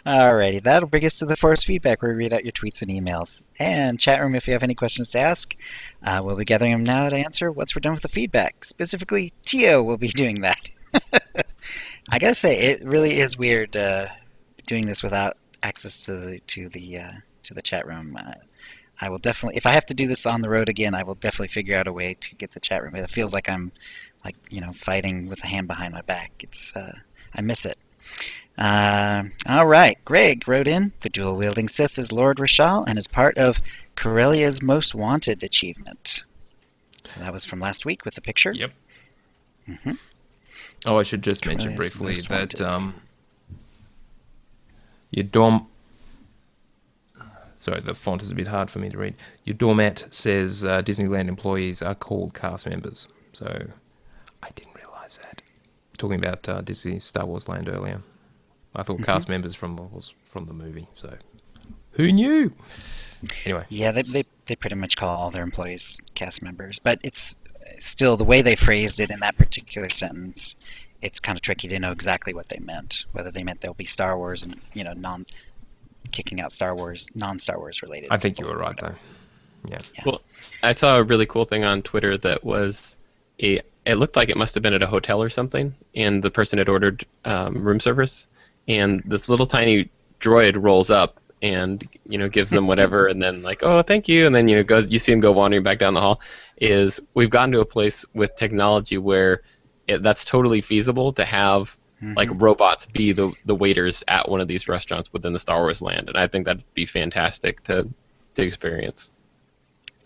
Alrighty, that'll bring us to the forced feedback where we read out your tweets and emails. And chat room, if you have any questions to ask, we'll be gathering them now to answer once we're done with the feedback. Specifically, Tio will be doing that. I gotta say, it really is weird doing this without access to the chat room. I will definitely, if I have to do this on the road again, I will definitely figure out a way to get the chat room. It feels like I'm fighting with a hand behind my back. It's I miss it. All right, Greg wrote in, the dual-wielding Sith is Lord Rashal and is part of Corellia's Most Wanted achievement. So that was from last week with the picture. Yep. Mm-hmm. Oh, I should just mention Corellia's briefly Most that Wanted. your dorm... Sorry, the font is a bit hard for me to read. Your doormat says Disneyland employees are called cast members. So I didn't realise that. Talking about Disney Star Wars Land earlier. I thought cast members was from the movie, so who knew? Anyway. Yeah, they pretty much call all their employees cast members, but it's still the way they phrased it in that particular sentence. It's kind of tricky to know exactly what they meant. Whether they meant there'll be Star Wars and kicking out Star Wars, non-Star Wars related. I think you were right though. Yeah. Well, I saw a really cool thing on Twitter that was it looked like it must have been at a hotel or something, and the person had ordered room service, and this little tiny droid rolls up and gives them whatever, and then like, oh, thank you, and then goes. You see him go wandering back down the hall. We've gotten to a place with technology where that's totally feasible to have like robots be the waiters at one of these restaurants within the Star Wars land, and I think that'd be fantastic to experience.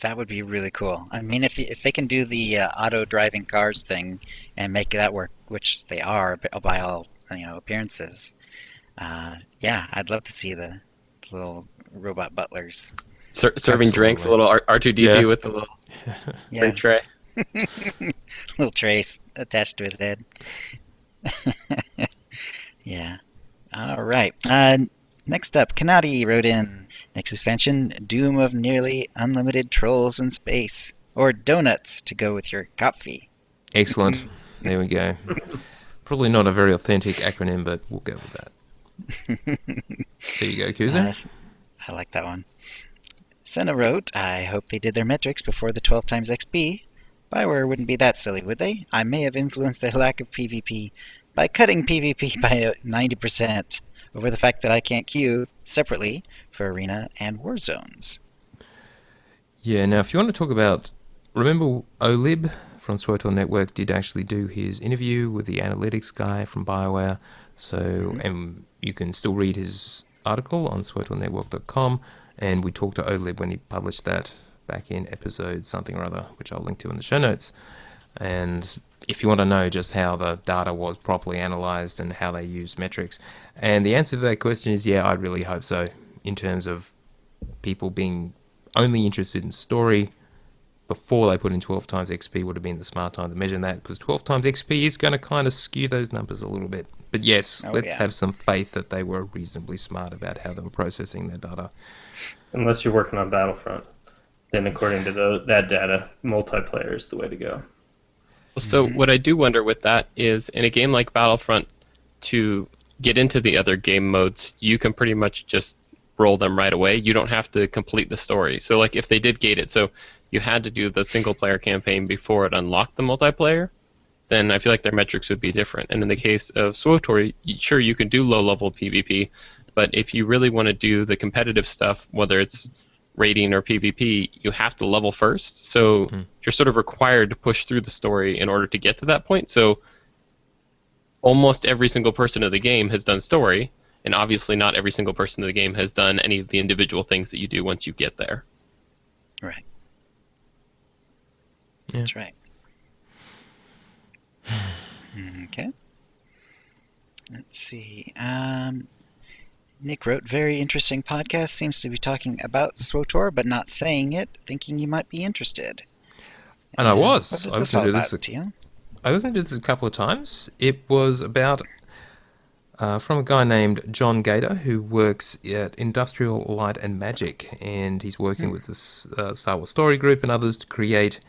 That would be really cool. I mean, if they can do the auto-driving cars thing and make that work, which they are by all appearances, I'd love to see the little robot butlers serving drinks, a little R2D2 with the little drink tray. Little trays attached to his head. Yeah. All right. Next up, Kanadi wrote in, next expansion, Doom of Nearly Unlimited Trolls in Space. Or donuts to go with your coffee. Excellent. There we go. Probably not a very authentic acronym, but we'll go with that. There you go, Kuzo. I like that one. Senna wrote, I hope they did their metrics before the 12 times XP. Bioware wouldn't be that silly, would they? I may have influenced their lack of PvP by cutting PvP by 90% over the fact that I can't queue separately for Arena and War Zones. Yeah, now if you want to talk about... Remember OLIB from SWTOR Network did actually do his interview with the analytics guy from BioWare. So, and you can still read his article on SWTORnetwork.com. And we talked to Olib when he published that back in episode something or other, which I'll link to in the show notes. And if you want to know just how the data was properly analyzed and how they used metrics. And the answer to that question is, yeah, I really hope so, in terms of people being only interested in story. Before they put in 12 times XP would have been the smart time to measure that, because 12 times XP is going to kind of skew those numbers a little bit. But yes, let's have some faith that they were reasonably smart about how they were processing their data. Unless you're working on Battlefront, then according to that data, multiplayer is the way to go. So what I do wonder with that is, in a game like Battlefront, to get into the other game modes, you can pretty much just roll them right away. You don't have to complete the story. So like if they did gate it, so you had to do the single player campaign before it unlocked the multiplayer, then I feel like their metrics would be different. And in the case of SWTOR, sure, you can do low level PvP, but if you really want to do the competitive stuff, whether it's raiding or PvP, you have to level first. So you're sort of required to push through the story in order to get to that point. So almost every single person in the game has done story, and obviously not every single person in the game has done any of the individual things that you do once you get there. Right. Yeah. That's right. Okay. Let's see. Nick wrote, very interesting podcast. Seems to be talking about SWTOR, but not saying it. Thinking you might be interested. And I was. What is this all about, Tio? I listened to this a couple of times. It was about from a guy named John Gator, who works at Industrial Light and Magic, and he's working with this Star Wars Story Group and others to create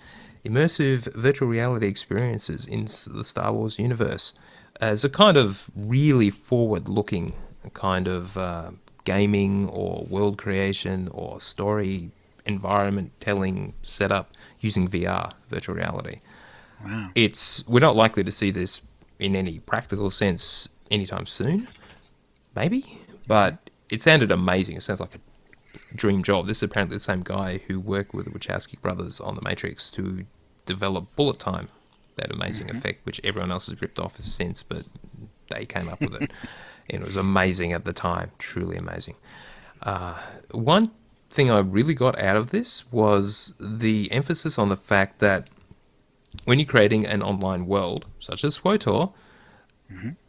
immersive virtual reality experiences in the Star Wars universe as a kind of really forward-looking kind of gaming or world creation or story environment telling setup using VR, virtual reality. Wow. We're not likely to see this in any practical sense anytime soon, maybe, but it sounded amazing. It sounds like a dream job. This is apparently the same guy who worked with the Wachowski brothers on The Matrix to develop bullet time, that amazing effect, which everyone else has ripped off since, but they came up with it. And it was amazing at the time, truly amazing. One thing I really got out of this was the emphasis on the fact that when you're creating an online world, such as SWTOR,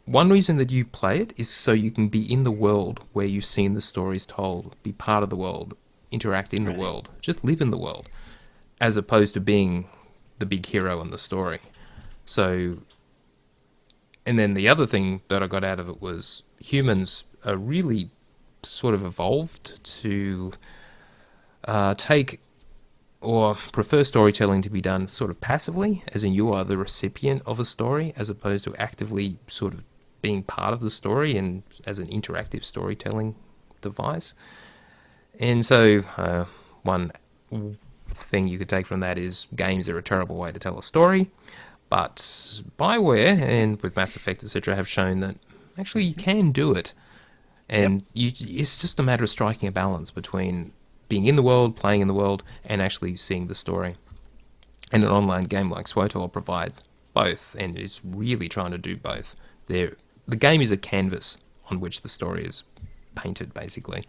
one reason that you play it is so you can be in the world where you've seen the stories told, be part of the world, interact in the world, just live in the world, as opposed to being the big hero in the story. So, and then the other thing that I got out of it was humans are really sort of evolved to take or prefer storytelling to be done sort of passively, as in you are the recipient of a story, as opposed to actively sort of being part of the story and as an interactive storytelling device. And so one thing you could take from that is games are a terrible way to tell a story, but BioWare and with Mass Effect, etc., have shown that actually you can do it. And it's just a matter of striking a balance between being in the world, playing in the world, and actually seeing the story. And an online game like SWTOR provides both, and it's really trying to do both. The game is a canvas on which the story is painted, basically.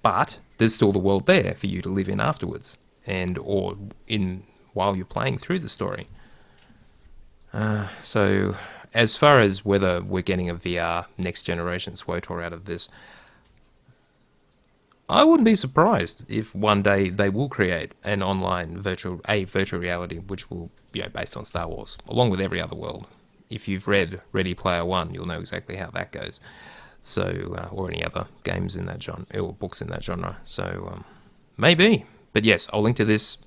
But there's still the world there for you to live in afterwards, or while you're playing through the story. So, as far as whether we're getting a VR next generation SWTOR out of this, I wouldn't be surprised if one day they will create an online virtual reality which will be based on Star Wars, along with every other world. If you've read Ready Player One, you'll know exactly how that goes. So, or any other games in that genre, or books in that genre. So, maybe. But yes, I'll link to this.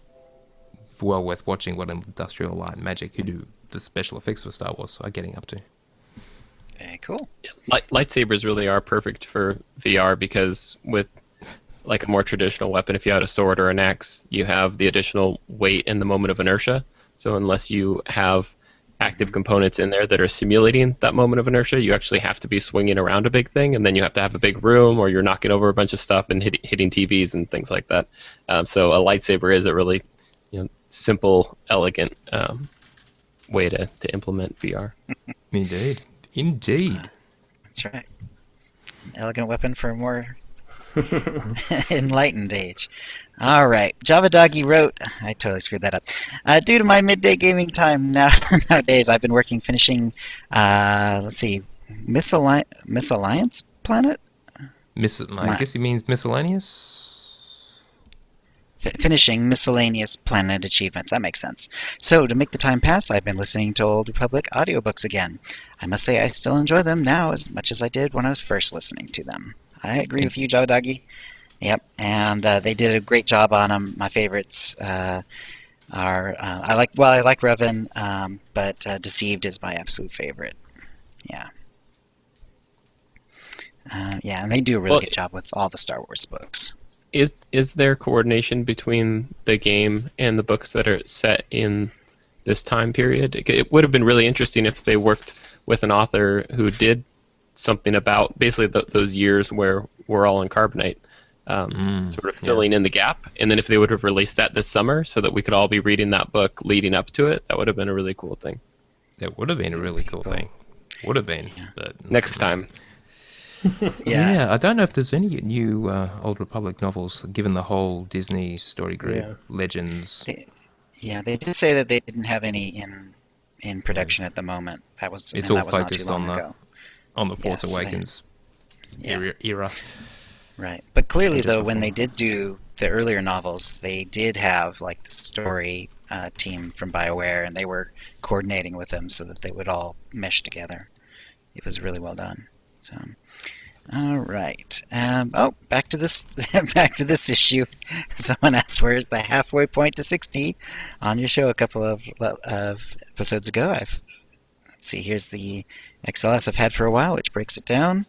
Well worth watching what Industrial Light and Magic, who do the special effects for Star Wars, are getting up to. Very cool. Yeah, lightsabers really are perfect for VR because with like a more traditional weapon, if you had a sword or an axe, you have the additional weight and the moment of inertia. So unless you have active components in there that are simulating that moment of inertia, you actually have to be swinging around a big thing, and then you have to have a big room, or you're knocking over a bunch of stuff and hitting TVs and things like that. So a lightsaber is a really simple, elegant way to implement VR. Indeed. Indeed. That's right. An elegant weapon for a more enlightened age. All right. Java Doggy wrote, I totally screwed that up. Due to my midday gaming time nowadays, I've been finishing, let's see, Misalliance Planet? I guess he means miscellaneous? Finishing miscellaneous planet achievements. That makes sense. So, to make the time pass, I've been listening to Old Republic audiobooks again. I must say I still enjoy them now as much as I did when I was first listening to them. I agree with you, Java Doggy. Yep, and they did a great job on them. My favorites are I like Revan, but Deceived is my absolute favorite. Yeah. Yeah, and they do a really good job with all the Star Wars books. Is there coordination between the game and the books that are set in this time period? It would have been really interesting if they worked with an author who did something about basically those years where we're all in carbonite, sort of filling in the gap. And then if they would have released that this summer so that we could all be reading that book leading up to it, that would have been a really cool thing. That would have been a really cool thing. Would have been. Yeah. But Next time. Yeah. I don't know if there's any new Old Republic novels, given the whole Disney story group Legends. They did say that they didn't have any in production at the moment. It's all that was not too focused long ago. on the Force Yes, Awakens era. Right. But clearly, Just though, when before. they did do the earlier novels, they did have like the story team from BioWare, and they were coordinating with them so that they would all mesh together. It was really well done. So, all right. Back to this. Back to this issue. Someone asked, "Where's the halfway point to 60?" On your show a couple of episodes ago. Let's see. Here's the XLS I've had for a while, which breaks it down.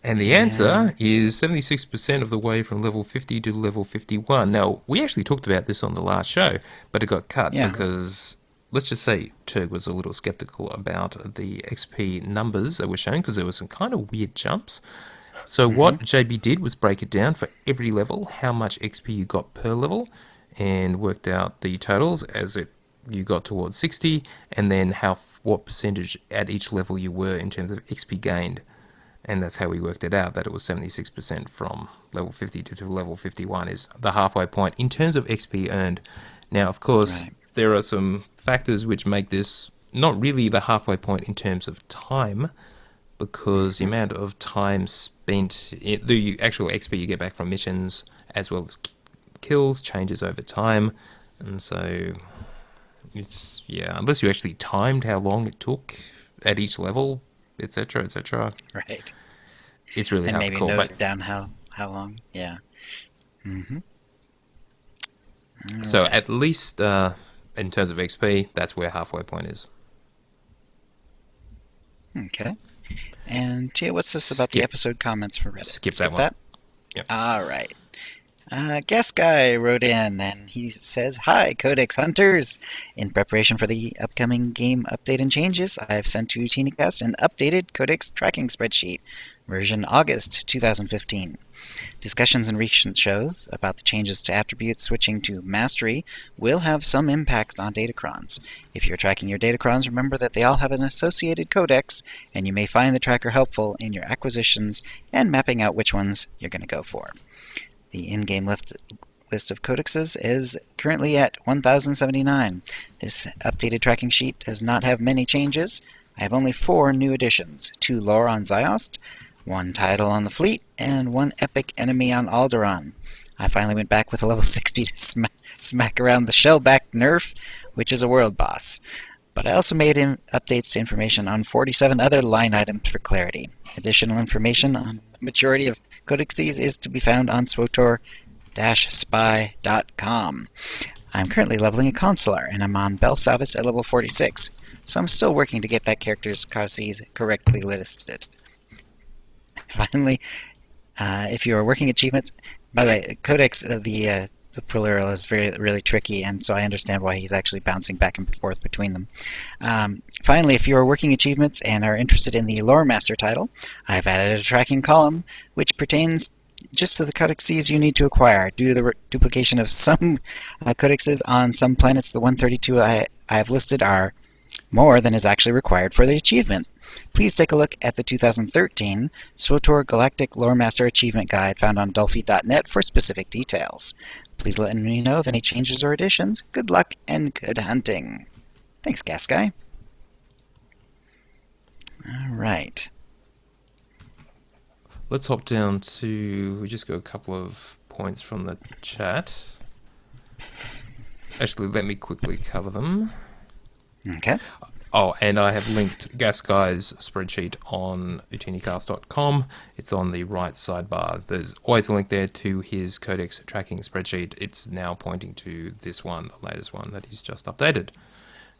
And the answer is 76% of the way from level 50 to level 51. Now, we actually talked about this on the last show, but it got cut because, let's just say, Turg was a little skeptical about the XP numbers that were shown because there were some kind of weird jumps. So what JB did was break it down for every level, how much XP you got per level, and worked out the totals as you got towards 60, and then what percentage at each level you were in terms of XP gained. And that's how we worked it out, that it was 76% from level 50 to level 51 is the halfway point in terms of XP earned. Now, of course, there are some factors which make this not really the halfway point in terms of time, because the amount of time spent, the actual XP you get back from missions as well as kills changes over time. And so, unless you actually timed how long it took at each level, etc., etc. Right. It's really And hard to maybe call. note down how long. Yeah. Mm-hmm. So at least in terms of XP, that's where halfway point is. Okay. And Tia, what's this about the episode comments for Reddit? Skip that one. Yep. All right. Guest guy wrote in and he says, "Hi, Codex Hunters. In preparation for the upcoming game update and changes, I've sent to OotiniCast an updated Codex tracking spreadsheet, version August 2015. Discussions in recent shows about the changes to attributes switching to Mastery will have some impact on datacrons. If you're tracking your datacrons, remember that they all have an associated codex, and you may find the tracker helpful in your acquisitions and mapping out which ones you're going to go for. The in-game list of codexes is currently at 1079. This updated tracking sheet does not have many changes. I have only 4 new additions: 2 lore on Ziost, 1 title on the fleet, and 1 epic enemy on Alderaan. I finally went back with a level 60 to smack around the shellback nerf, which is a world boss. But I also made updates to information on 47 other line items for clarity. Additional information on the majority of codexes is to be found on swotor-spy.com. I'm currently leveling a consular, and I'm on Belsavis at level 46, so I'm still working to get that character's codices correctly listed. Finally, if you are working achievements, by the way, Codex, the plural is really tricky, and so I understand why he's actually bouncing back and forth between them. Finally, if you are working achievements and are interested in the Lore Master title, I've added a tracking column which pertains just to the codices you need to acquire. Due to the duplication of some codices on some planets, the 132 I have listed are more than is actually required for the achievement. Please take a look at the 2013 SWTOR Galactic Loremaster Achievement Guide found on Dolphy.net for specific details. Please let me know of any changes or additions. Good luck and good hunting. Thanks, Gas Guy. All right. Let's hop down to, we just got a couple of points from the chat. Actually, let me quickly cover them. Okay. Oh, and I have linked Gas Guy's spreadsheet on OotiniCast.com. It's on the right sidebar. There's always a link there to his codex tracking spreadsheet. It's now pointing to this one, the latest one that he's just updated.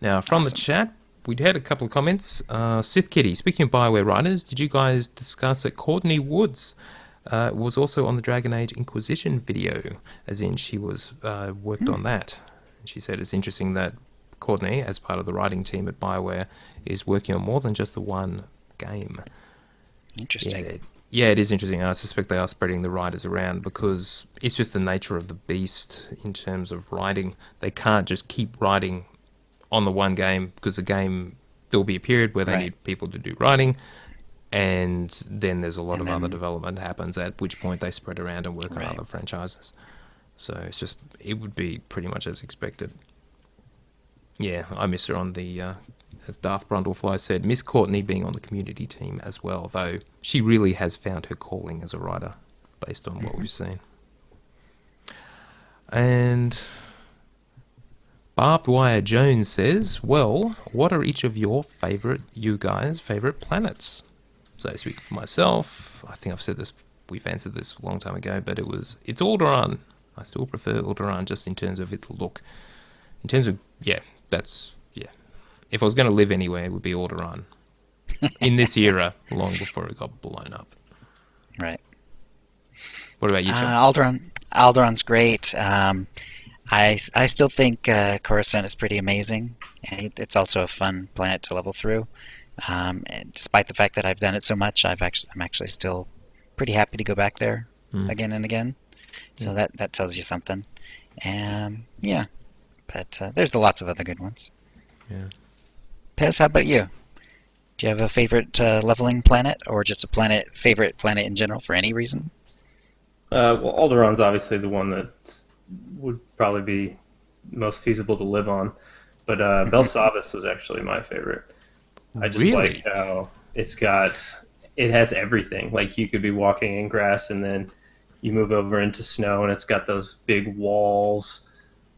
Now, from the chat, we had a couple of comments. Sith Kitty, speaking of Bioware writers, did you guys discuss that Courtney Woods was also on the Dragon Age Inquisition video, as in she was worked on that? She said it's interesting that Courtney, as part of the writing team at BioWare, is working on more than just the one game. Interesting. Yeah, it is interesting, and I suspect they are spreading the writers around because it's just the nature of the beast in terms of writing. They can't just keep writing on the one game because the game, there'll be a period where they need people to do writing, and then there's a lot of other development happens, at which point they spread around and work on other franchises. So it's just, it would be pretty much as expected. Yeah, I miss her on the, as Darth Brundlefly said, miss Courtney being on the community team as well, though she really has found her calling as a writer based on what we've seen. And Barbed Wire Jones says, well, what are each of you guys' favourite planets? So speaking for myself, I think I've said this, we've answered this a long time ago, but it's Alderaan. I still prefer Alderaan just in terms of its look. In terms of, if I was going to live anywhere, it would be Alderaan. In this era, long before it got blown up. Right. What about you, John? Alderaan's great. I still think Coruscant is pretty amazing. And it's also a fun planet to level through. And despite the fact that I've done it so much, I'm actually still pretty happy to go back there again and again. So that tells you something. Yeah. But there's lots of other good ones. Yeah. Pez, how about you? Do you have a favorite leveling planet, or just a favorite planet in general for any reason? Well, Alderaan's obviously the one that would probably be most feasible to live on, but Belsavis was actually my favorite. I just like how it has everything. Like, you could be walking in grass and then you move over into snow and it's got those big walls.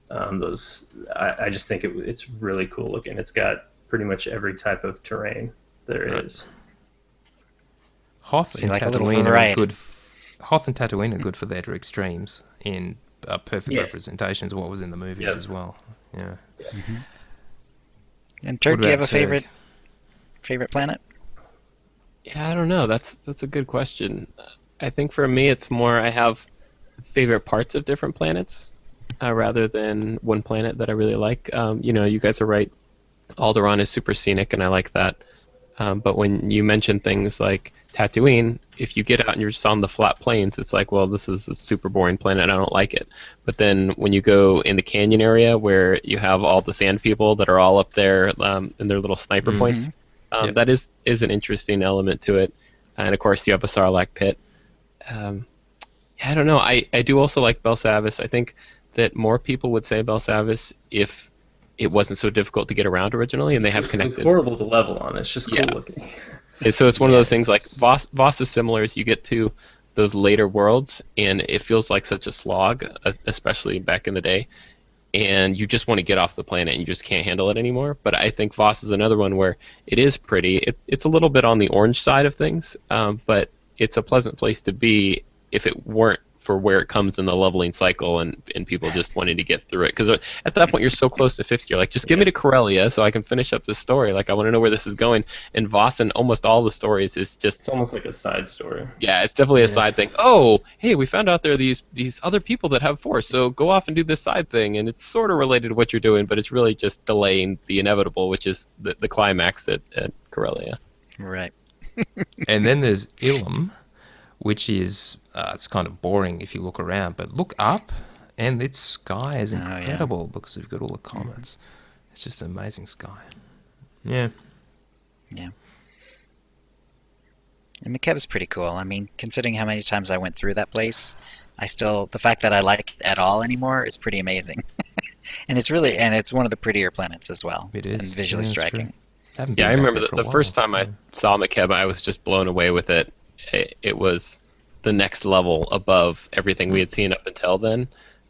I just think it's really cool looking. It's got pretty much every type of terrain there is. Hoth and Tatooine are good for their extremes in perfect representations of what was in the movies as well. Yeah. Mm-hmm. And Turk, do you have a favorite planet? Yeah, I don't know. That's a good question. I think for me, it's more I have favorite parts of different planets rather than one planet that I really like. You guys are right. Alderaan is super scenic, and I like that. But when you mention things like Tatooine, if you get out and you're just on the flat plains, it's like, well, this is a super boring planet. I don't like it. But then when you go in the canyon area where you have all the sand people that are all up there in their little sniper points, that is an interesting element to it. And of course, you have a Sarlacc pit. I don't know. I do also like Belsavis. I think that more people would say Belsavis if it wasn't so difficult to get around originally, and they have connected. It's horrible to level on. It's just cool looking. And so it's one of those things like Voss is similar as you get to those later worlds, and it feels like such a slog, especially back in the day, and you just want to get off the planet and you just can't handle it anymore. But I think Voss is another one where it is pretty. It's a little bit on the orange side of things, but it's a pleasant place to be if it weren't for where it comes in the leveling cycle and people just wanting to get through it. Because at that point, you're so close to 50. You're like, just get me to Corellia so I can finish up this story. Like, I want to know where this is going. And Voss and almost all the stories is just... It's almost like a side story. Yeah, it's definitely a side thing. Oh, hey, we found out there are these other people that have Force, so go off and do this side thing. And it's sort of related to what you're doing, but it's really just delaying the inevitable, which is the climax at Corellia. Right. And then there's Ilum, which is it's kind of boring if you look around, but look up, and its sky is Oh, yeah. incredible because we've got all the comets. It's just an amazing sky. Yeah. Yeah. And McKeb's pretty cool. I mean, considering how many times I went through that place, the fact that I like it at all anymore is pretty amazing. And it's one of the prettier planets as well. It is. And visually Yeah, it's true. striking. Haven't Yeah, I been back remember there for a the first while. time I saw McKeb, I was just blown away with it. It was the next level above everything we had seen up until then.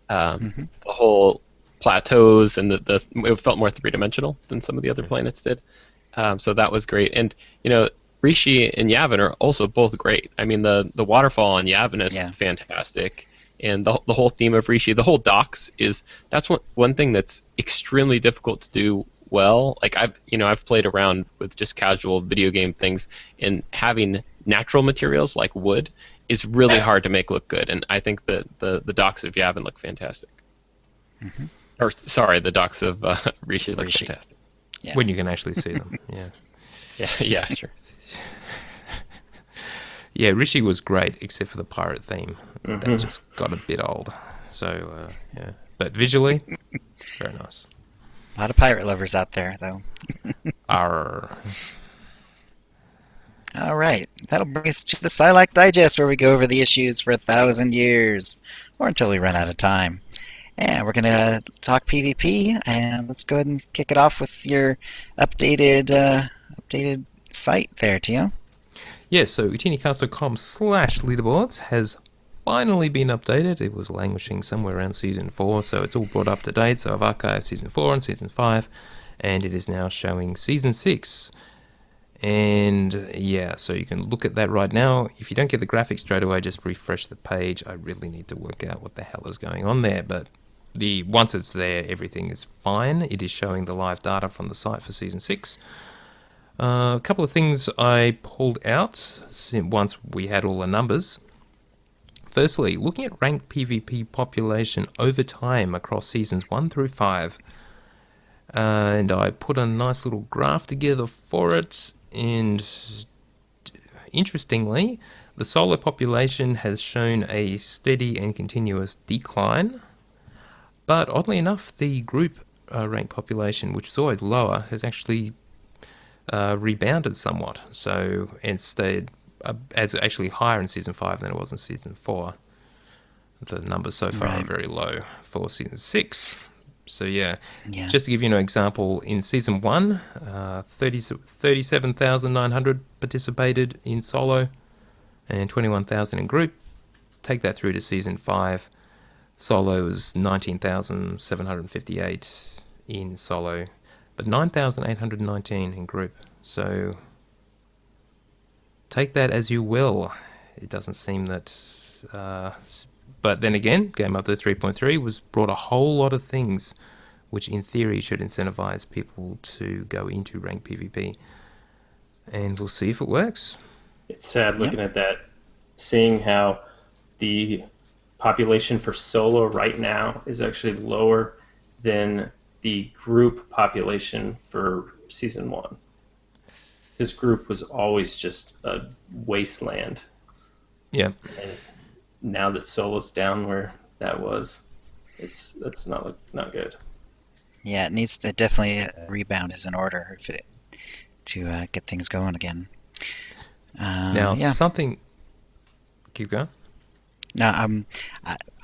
The whole plateaus and it felt more three-dimensional than some of the other planets did. So that was great. And, Rishi and Yavin are also both great. I mean, the waterfall on Yavin is fantastic. And the whole theme of Rishi, the whole docks that's one thing that's extremely difficult to do well. Like I've played around with just casual video game things, and having natural materials like wood is really hard to make look good. And I think that the docks of Yavin look fantastic. Or sorry, the docks of Rishi look fantastic. Yeah. When you can actually see them. Yeah. Yeah, sure. Yeah, Rishi was great, except for the pirate theme. That just got a bit old. So, yeah. But visually, very nice. A lot of pirate lovers out there, though. Arr. All right, that'll bring us to the Silac Digest, where we go over the issues for 1,000 years, or until we run out of time. And we're going to talk PvP, and let's go ahead and kick it off with your updated site there, Tio. Yes, so OotiniCast.com/leaderboards has finally been updated. It was languishing somewhere around Season 4, so it's all brought up to date. So I've archived Season 4 and Season 5, and it is now showing Season 6. And yeah, so you can look at that right now. If you don't get the graphics straight away, just refresh the page. I really need to work out what the hell is going on there, but once it's there, everything is fine. It is showing the live data from the site for Season 6. A couple of things I pulled out once we had all the numbers. Firstly, looking at ranked PvP population over time across Seasons 1 through 5. And I put a nice little graph together for it. And interestingly, the solo population has shown a steady and continuous decline. But oddly enough, the group ranked population, which was always lower, has actually rebounded somewhat, so and stayed as actually higher in Season 5 than it was in Season 4. The numbers so far are very low for Season 6. So yeah, just to give you an example, in Season 1, 37,900 participated in solo and 21,000 in group. Take that through to Season 5, solo was 19,758 in solo, but 9,819 in group. So take that as you will. It doesn't seem that... but then again, Game Update 3.3 brought a whole lot of things which in theory should incentivize people to go into ranked PvP. And we'll see if it works. It's sad looking at that, seeing how the population for solo right now is actually lower than the group population for Season 1. This group was always just a wasteland. Yeah. And now that solo's down where that was, that's not good. Yeah, it needs to definitely rebound is in order to get things going again. Now, something... Keep going. No,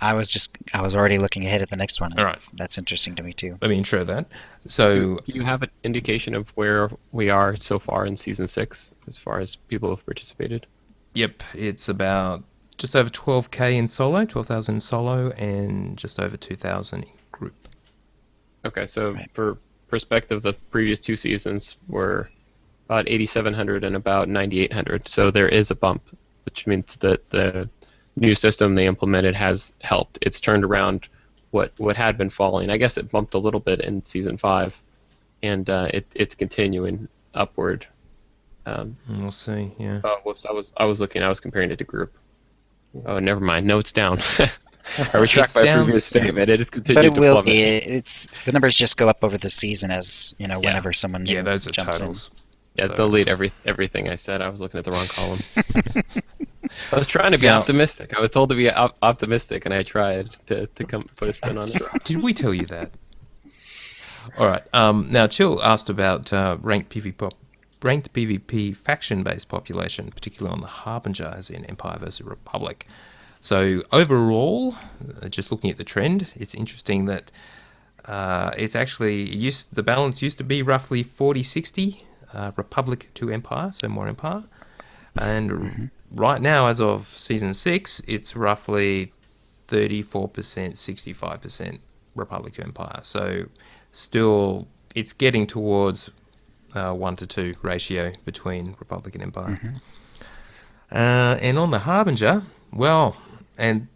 I was already looking ahead at the next one. All right. That's interesting to me too. Let me intro that. So, Do you have an indication of where we are so far in Season 6 as far as people have participated? yep, it's about just over 12k in solo, 12,000 in solo, and just over 2,000 in group. Okay, so for perspective, the previous two seasons were about 8,700 and about 9,800. So there is a bump, which means that the new system they implemented has helped. It's turned around what had been falling. I guess it bumped a little bit in Season 5, and it's continuing upward. We'll see, yeah. Oh, whoops! I was comparing it to group. Oh, never mind. No, it's down. I retract my previous statement. It has continued But it to will plummet. be. The numbers just go up over the season as whenever someone new Yeah, those are jumps totals. Yeah, So- delete everything I said. I was looking at the wrong column. I was trying to be Now- optimistic. I was told to be optimistic, and I tried to come put a spin on it. Did we tell you that? All right. Now, Chill asked about ranked PvP faction-based population, particularly on the Harbinger, as in Empire versus Republic. So overall, just looking at the trend, it's interesting that it's actually the balance used to be roughly 40-60 Republic to Empire, so more Empire. And right now, as of Season 6, it's roughly 34%, 65% Republic to Empire. So still, it's getting towards 1 to 2 ratio between Republic and Empire. And on the Harbinger, well, and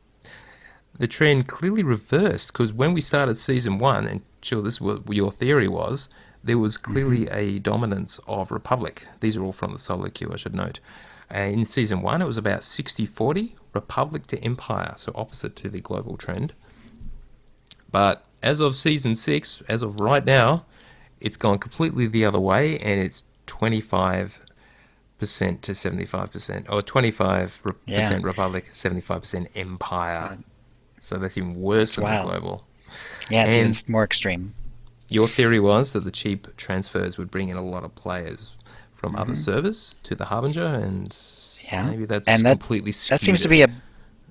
the trend clearly reversed, because when we started Season 1, and sure, this is what your theory was, there was clearly a dominance of Republic. These are all from the solo queue, I should note. In Season 1, it was about 60-40, Republic to Empire, so opposite to the global trend. But as of Season 6, as of right now, it's gone completely the other way, and it's 25% to 75%, or 25% Republic, 75% Empire. So that's even worse than the global. Yeah, it's And even more extreme. your theory was that the cheap transfers would bring in a lot of players from other servers to the Harbinger, and maybe that's completely skewed. That seems to be a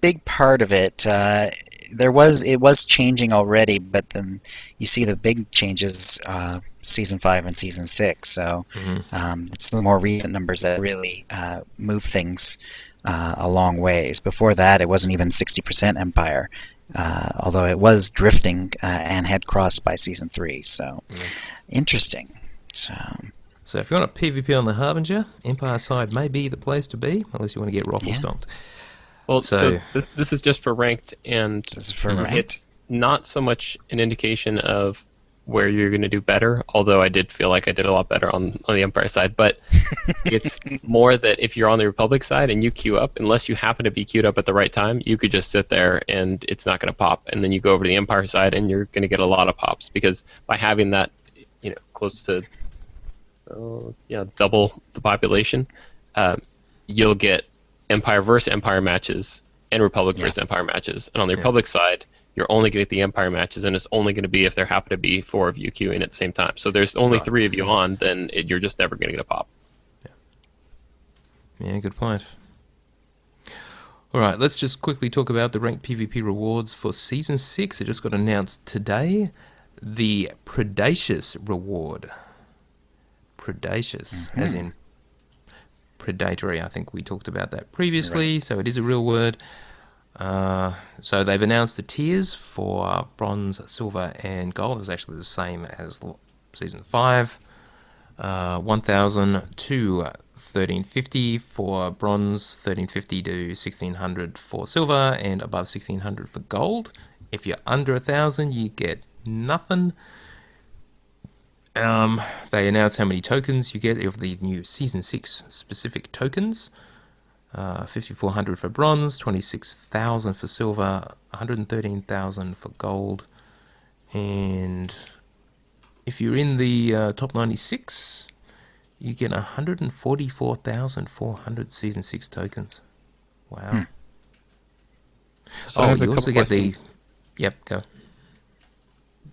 big part of it. It was changing already, but then you see the big changes Season 5 and Season 6. So it's the more recent numbers that really move things a long ways. Before that, it wasn't even 60% Empire, although it was drifting and had crossed by Season 3. So interesting. So if you want a PvP on the Harbinger, Empire side may be the place to be, unless you want to get raffle stomped. Well, so this is just for ranked, and This is for ranked. it's not so much an indication of where you're going to do better, although I did feel like I did a lot better on the Empire side, but it's more that if you're on the Republic side and you queue up, unless you happen to be queued up at the right time, you could just sit there and it's not going to pop, and then you go over to the Empire side and you're going to get a lot of pops, because by having that, close to double the population, you'll get Empire versus Empire matches and Republic versus Empire matches. And on the Republic side, you're only going to get the Empire matches, and it's only going to be if there happen to be 4 of you queuing at the same time. So there's only 3 of you on, then you're just never going to get a pop. Yeah, good point. All right, let's just quickly talk about the ranked PvP rewards for Season 6. It just got announced today. The Predacious reward. Predacious, as in predatory. I think we talked about that previously, so it is a real word. So they've announced the tiers for bronze, silver, and gold. It's actually the same as Season 5. 1,000 to 1,350 for bronze, 1,350 to 1,600 for silver, and above 1,600 for gold. If you're under 1,000, you get nothing. They announced how many tokens you get of the new Season 6 specific tokens. 5,400 for bronze, 26,000 for silver, 113,000 for gold. And if you're in the top 96, you get 144,400 Season 6 tokens. Wow. So I have a you also couple get the... questions. Yep, go.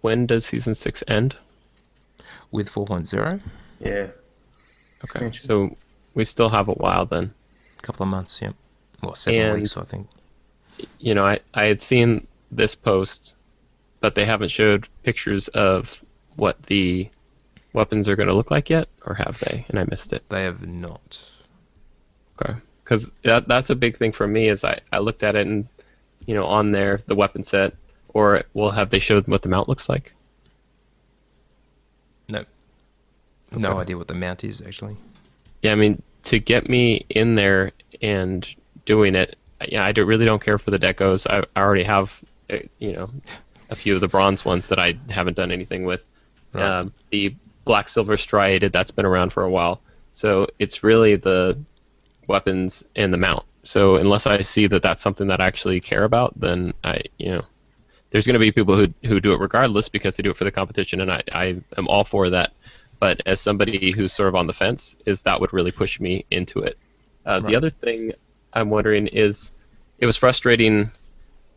When does Season 6 end? With 4.0, Yeah. Okay, so we still have a while then. a couple of months, yep. Well, 7 weeks, I think. I had seen this post, but they haven't showed pictures of what the weapons are going to look like yet, or have they? And I missed it. They have not. Okay, because that's a big thing for me. Is I looked at it and on there the weapon set, or have they showed what the mount looks like? No. No idea what the mount is, actually. Yeah, I mean, to get me in there and doing it, I really don't care for the decos. I already have, a few of the bronze ones that I haven't done anything with. Right. The black silver striated, that's been around for a while. So it's really the weapons and the mount. So unless I see that that's something that I actually care about, then there's going to be people who do it regardless because they do it for the competition, and I am all for that. But as somebody who's sort of on the fence, that would really push me into it. The other thing I'm wondering is, it was frustrating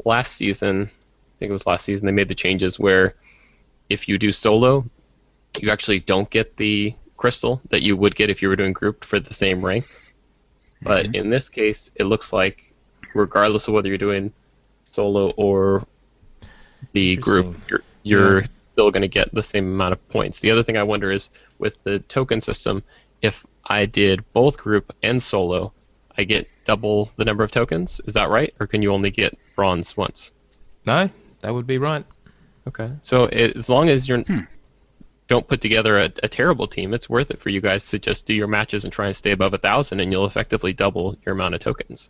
last season. I think it was last season they made the changes where if you do solo, you actually don't get the crystal that you would get if you were doing grouped for the same rank. But in this case, it looks like regardless of whether you're doing solo or the group, you're still going to get the same amount of points. The other thing I wonder is with the token system, if I did both group and solo, I get double the number of tokens. Is that right? Or can you only get bronze once? No, that would be right. Okay. So as long as you don't put together a terrible team, it's worth it for you guys to just do your matches and try and stay above 1,000, and you'll effectively double your amount of tokens.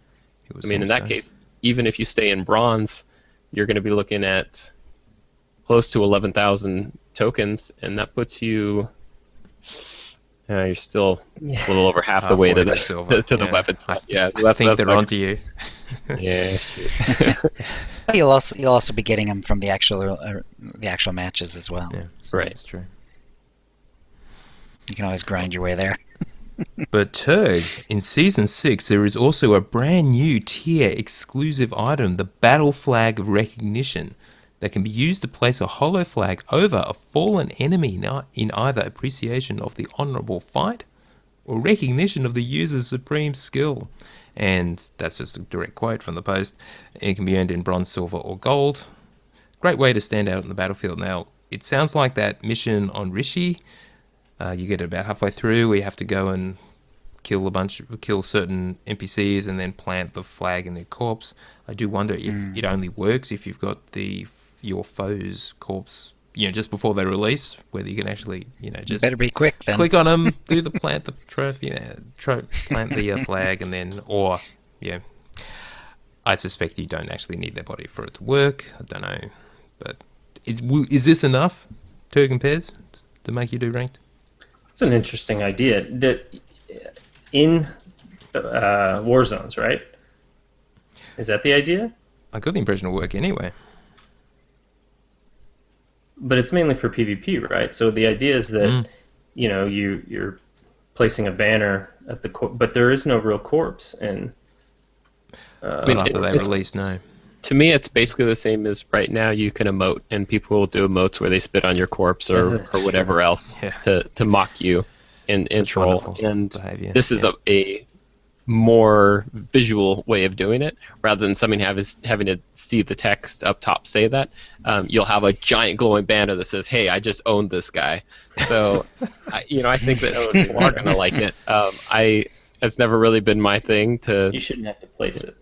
I mean, in that case, even if you stay in bronze, you're going to be looking at close to 11,000 tokens, and that puts you... you're still a little over half the way to the silver. the weapons. I think they're onto you. Yeah. You'll also be getting them from the actual matches as well. Yeah, right. That's true. You can always grind your way there. But Turg, in Season 6, there is also a brand new tier exclusive item, the Battle Flag of Recognition, that can be used to place a hollow flag over a fallen enemy in either appreciation of the honorable fight or recognition of the user's supreme skill. And that's just a direct quote from the post. It can be earned in bronze, silver, or gold. Great way to stand out in the battlefield. Now, it sounds like that mission on Rishi. You get it about halfway through where you have to go and kill certain NPCs and then plant the flag in their corpse. I do wonder if it only works if you've got your foe's corpse, just before they release, whether you can actually, just better be quick then. Click on them, do the plant the trophy, plant the flag, and then, I suspect you don't actually need their body for it to work. I don't know, but is this enough, Turg and Pez, to make you do ranked? It's an interesting idea. In war zones, right? Is that the idea? I got the impression it'll work anyway. But it's mainly for PvP, right? So the idea is that you're placing a banner at the but there is no real corpse, and after they release, no. To me, it's basically the same as right now. You can emote, and people will do emotes where they spit on your corpse or whatever else to mock you and troll. And behavior. This is a more visual way of doing it, rather than something having to see the text up top say that. You'll have a giant glowing banner that says, "Hey, I just owned this guy." So, I think that people are gonna like it. It's never really been my thing to. You shouldn't have to place it.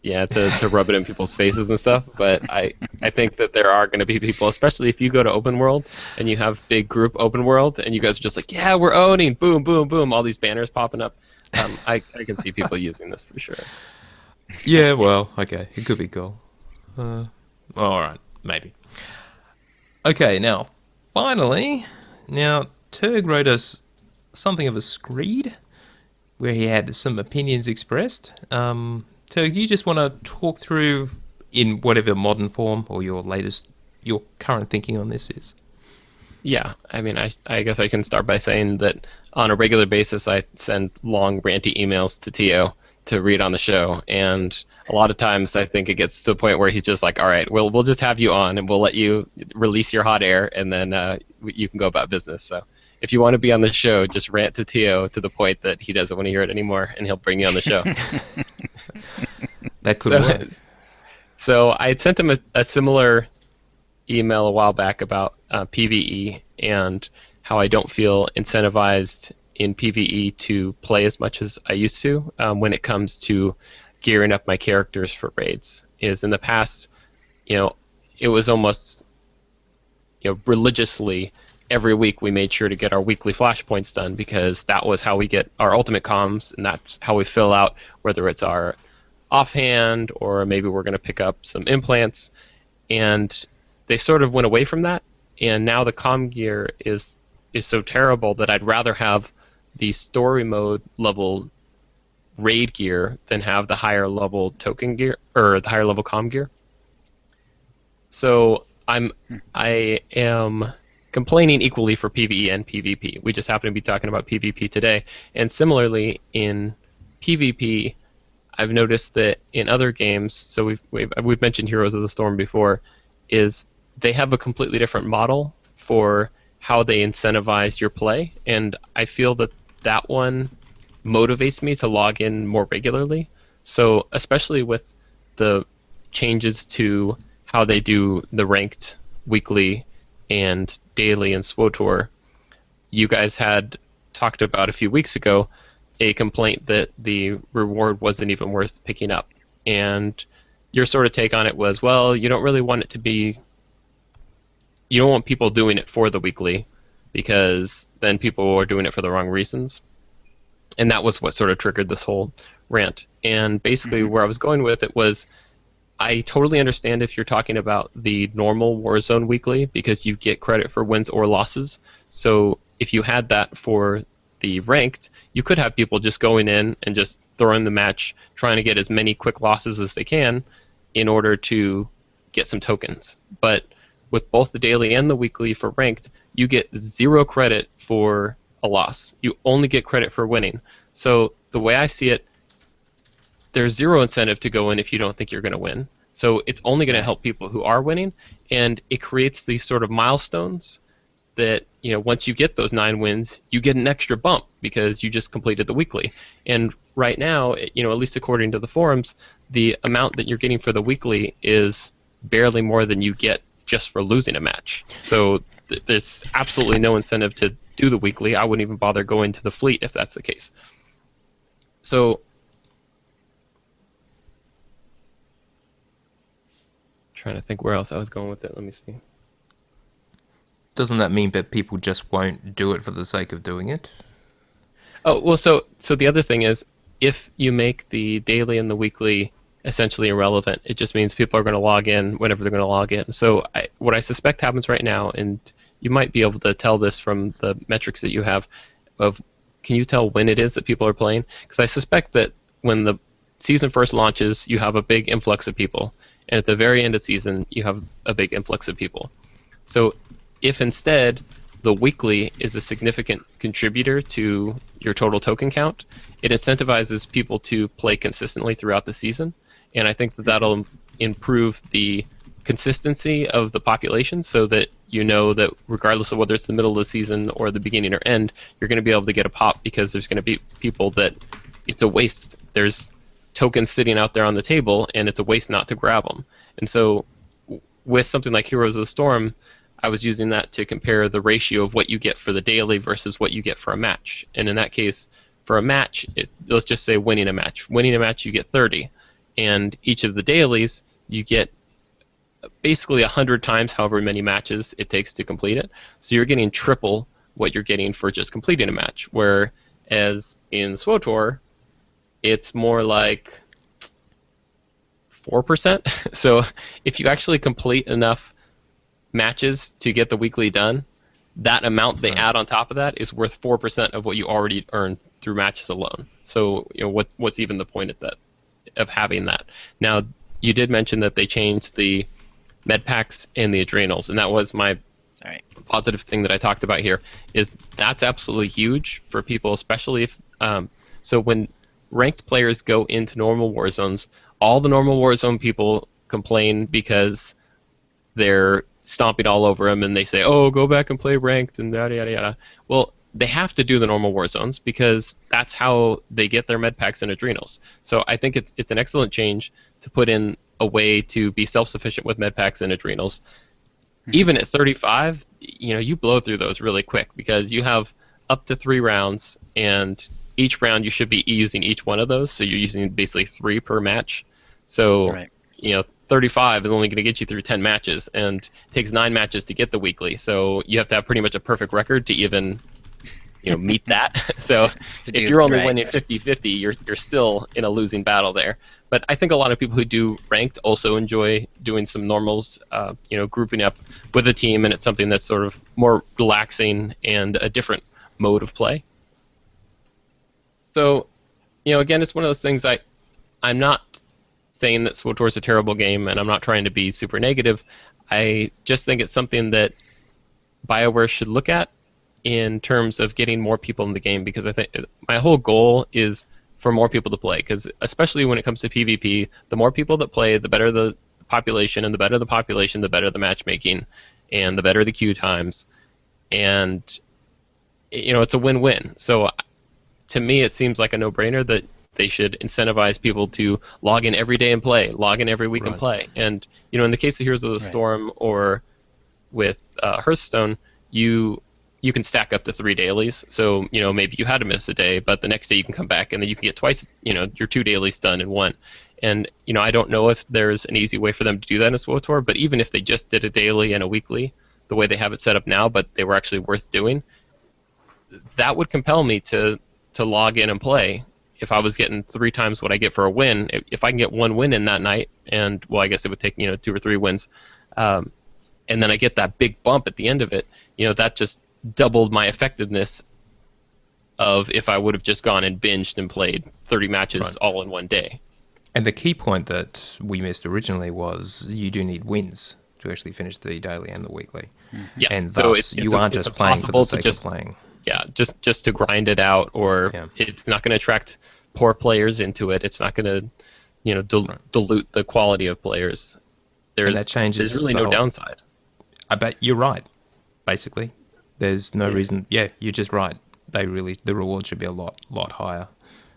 Yeah, to rub it in people's faces and stuff. But I think that there are going to be people, especially if you go to open world and you have big group open world and you guys are just like, yeah, we're owning, boom, boom, boom, all these banners popping up. I can see people using this for sure. Yeah, well, okay, it could be cool. All right, maybe. Okay, now, finally, Turg wrote us something of a screed where he had some opinions expressed. Turg, do you just want to talk through in whatever modern form or your current thinking on this is? Yeah, I mean, I guess I can start by saying that on a regular basis I send long ranty emails to Tio to read on the show, and a lot of times I think it gets to the point where he's just like, all right, we'll just have you on and we'll let you release your hot air and then you can go about business. So if you want to be on the show, just rant to Tio to the point that he doesn't want to hear it anymore and he'll bring you on the show. That could work. So I had sent him a similar email a while back about PvE and how I don't feel incentivized in PvE to play as much as I used to when it comes to gearing up my characters for raids. Is in the past, it was almost religiously every week we made sure to get our weekly flashpoints done because that was how we get our ultimate comms, and that's how we fill out whether it's our offhand or maybe we're going to pick up some implants. And they sort of went away from that, and now the comm gear is so terrible that I'd rather have the story mode level raid gear than have the higher level token gear or the higher level comm gear. So I am complaining equally for PvE and PvP. We just happen to be talking about PvP today, and similarly in PvP, I've noticed that in other games, so we've mentioned Heroes of the Storm before, is they have a completely different model for how they incentivize your play, and I feel that that one motivates me to log in more regularly. So especially with the changes to how they do the ranked weekly and daily in SWOTOR, you guys had talked about a few weeks ago a complaint that the reward wasn't even worth picking up. And your sort of take on it was, well, you don't really want it to be, you don't want people doing it for the weekly because then people are doing it for the wrong reasons. And that was what sort of triggered this whole rant. And basically where I was going with it was, I totally understand if you're talking about the normal Warzone weekly because you get credit for wins or losses. So if you had that for the ranked, you could have people just going in and just throwing the match, trying to get as many quick losses as they can in order to get some tokens. But with both the daily and the weekly for ranked, you get 0 credit for a loss. You only get credit for winning. So the way I see it, there's 0 incentive to go in if you don't think you're going to win. So it's only going to help people who are winning, and it creates these sort of milestones that, you know, once you get those 9 wins, you get an extra bump because you just completed the weekly. And right now, you know, at least according to the forums, the amount that you're getting for the weekly is barely more than you get just for losing a match. So there's absolutely no incentive to do the weekly. I wouldn't even bother going to the fleet if that's the case. So trying to think where else I was going with it. Let me see. Doesn't that mean that people just won't do it for the sake of doing it? Oh, well, so the other thing is, if you make the daily and the weekly essentially irrelevant, it just means people are going to log in whenever they're going to log in. So what I suspect happens right now, and you might be able to tell this from the metrics that you have, of can you tell when it is that people are playing? Because I suspect that when the season first launches, you have a big influx of people, and at the very end of season, you have a big influx of people. So if instead the weekly is a significant contributor to your total token count, it incentivizes people to play consistently throughout the season, and I think that that'll improve the consistency of the population so that you know that regardless of whether it's the middle of the season or the beginning or end, you're going to be able to get a pop because there's going to be people that it's a waste. There's tokens sitting out there on the table, and it's a waste not to grab them. And so with something like Heroes of the Storm, I was using that to compare the ratio of what you get for the daily versus what you get for a match. And in that case, for a match, let's just say winning a match. Winning a match, you get 30. And each of the dailies, you get basically 100 times however many matches it takes to complete it. So you're getting triple what you're getting for just completing a match. Whereas in SWOTOR, it's more like 4%. So if you actually complete enough matches to get the weekly done, that amount they add on top of that is worth 4% of what you already earned through matches alone. So you know what's even the point of having that? Now, you did mention that they changed the med packs and the adrenals, and that was my positive thing that I talked about here. Is that's absolutely huge for people, especially if so when ranked players go into normal war zones, all the normal war zone people complain because they're stomping all over them, and they say, "Oh, go back and play ranked," and yada yada yada. Well, they have to do the normal war zones because that's how they get their med packs and adrenals. So I think it's an excellent change to put in a way to be self-sufficient with med packs and adrenals. Even at 35, you know, you blow through those really quick because you have up to 3 rounds, and each round you should be using each one of those. So you're using basically 3 per match. So you know, 35 is only going to get you through 10 matches, and it takes 9 matches to get the weekly. So you have to have pretty much a perfect record to even, you know, meet that. So if you're only winning 50-50, you're still in a losing battle there. But I think a lot of people who do ranked also enjoy doing some normals, you know, grouping up with a team, and it's something that's sort of more relaxing and a different mode of play. So, you know, again, it's one of those things I'm not saying that SWTOR is a terrible game, and I'm not trying to be super negative. I just think it's something that BioWare should look at in terms of getting more people in the game, because I think my whole goal is for more people to play, because especially when it comes to PvP, the more people that play, the better the population, and the better the population, the better the matchmaking, and the better the queue times, and it's a win-win. So to me, it seems like a no-brainer that they should incentivize people to log in every day and play, log in every week and play. And in the case of Heroes of the Storm or with Hearthstone, you can stack up to 3 dailies. So maybe you had to miss a day, but the next day you can come back and then you can get twice your 2 dailies done in one. And I don't know if there's an easy way for them to do that in SWTOR, but even if they just did a daily and a weekly, the way they have it set up now, but they were actually worth doing, that would compel me to log in and play. If I was getting 3 times what I get for a win, if I can get 1 win in that night, and well, I guess it would take 2 or 3 wins, and then I get that big bump at the end of it, that just doubled my effectiveness of if I would have just gone and binged and played 30 matches all in one day. And the key point that we missed originally was you do need wins to actually finish the daily and the weekly. Yes, and so thus you aren't just playing for the sake of playing. Yeah, just to grind it out, or it's not going to attract poor players into it. It's not going to dilute the quality of players. There's really no downside. I bet you're right. Basically, there's no reason. Yeah, you're just right. The reward should be a lot higher.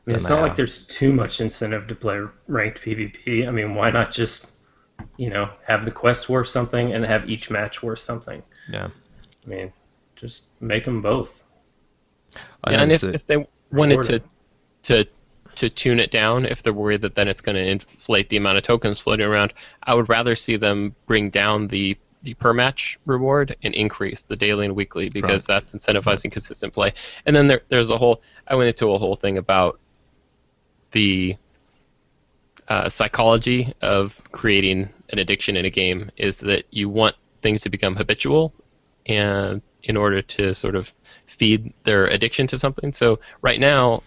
It's not like there's too much incentive to play ranked PvP. I mean, why not just have the quest worth something and have each match worth something? Yeah. I mean, just make them both. And if they wanted to tune it down, if they're worried that then it's going to inflate the amount of tokens floating around, I would rather see them bring down the per match reward and increase the daily and weekly, because that's incentivizing consistent play. And then there's I went into a whole thing about the psychology of creating an addiction in a game, is that you want things to become habitual, and in order to sort of feed their addiction to something. So right now,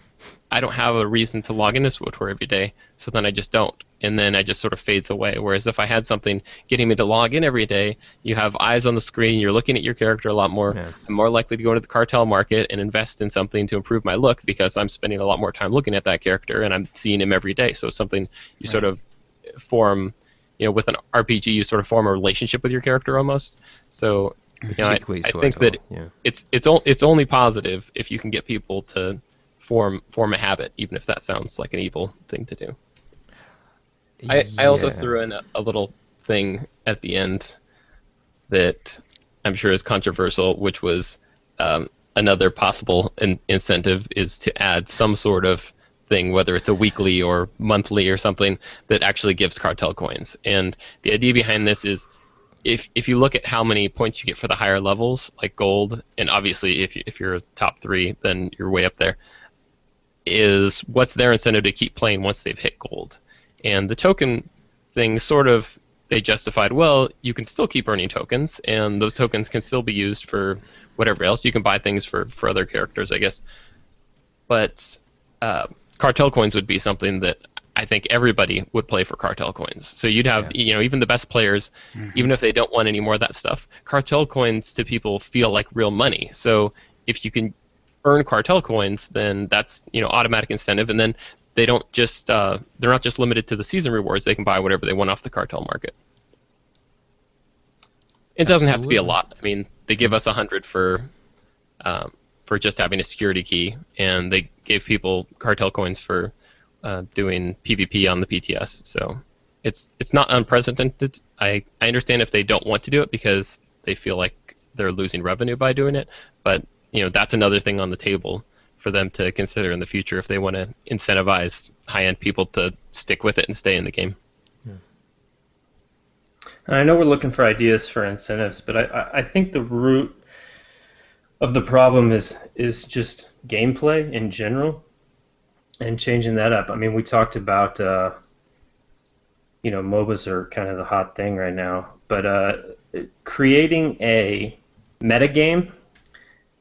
I don't have a reason to log into SWTOR every day, so then I just don't. And then I just sort of fades away. Whereas if I had something getting me to log in every day, you have eyes on the screen, you're looking at your character a lot more. Yeah. I'm more likely to go into the cartel market and invest in something to improve my look, because I'm spending a lot more time looking at that character and I'm seeing him every day. So it's something you sort of form, with an RPG, you sort of form a relationship with your character almost. So I think that it's only positive if you can get people to form a habit, even if that sounds like an evil thing to do. I also threw in a little thing at the end that I'm sure is controversial, which was another possible incentive is to add some sort of thing, whether it's a weekly or monthly or something, that actually gives cartel coins. And the idea behind this is, if you look at how many points you get for the higher levels, like gold, and obviously if you're a top 3, then you're way up there, is what's their incentive to keep playing once they've hit gold. And the token thing they justified, well, you can still keep earning tokens, and those tokens can still be used for whatever else. You can buy things for other characters, I guess. But cartel coins would be something that I think everybody would play for cartel coins. So you'd have, even the best players, even if they don't want any more of that stuff, cartel coins to people feel like real money. So if you can earn cartel coins, then that's, automatic incentive. And then they don't just, they're not just limited to the season rewards. They can buy whatever they want off the cartel market. It doesn't have to be a lot. I mean, they give us 100 for just having a security key, and they gave people cartel coins for doing PvP on the PTS. So it's not unprecedented. I understand if they don't want to do it because they feel like they're losing revenue by doing it, but that's another thing on the table for them to consider in the future if they want to incentivize high-end people to stick with it and stay in the game. And I know we're looking for ideas for incentives, but I think the root of the problem is just gameplay in general and changing that up. I mean, we talked about MOBAs are kind of the hot thing right now, but creating a metagame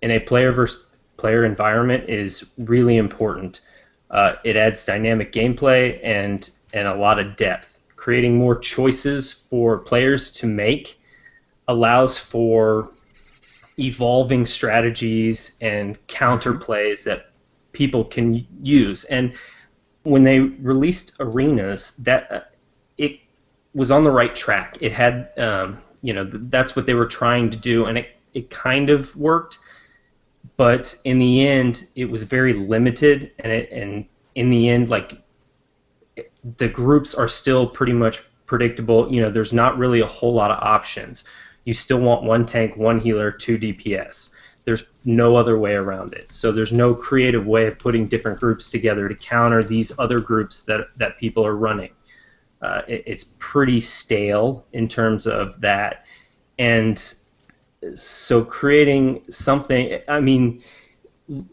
in a player versus player environment is really important. It adds dynamic gameplay and a lot of depth. Creating more choices for players to make allows for evolving strategies and counter plays that people can use. And when they released Arenas, that it was on the right track. It had, that's what they were trying to do, and it kind of worked. But in the end, it was very limited, and in the end, like, the groups are still pretty much predictable. There's not really a whole lot of options. You still want one tank, one healer, two DPS. There's no other way around it. So there's no creative way of putting different groups together to counter these other groups that people are running. It's pretty stale in terms of that. And so creating something, I mean,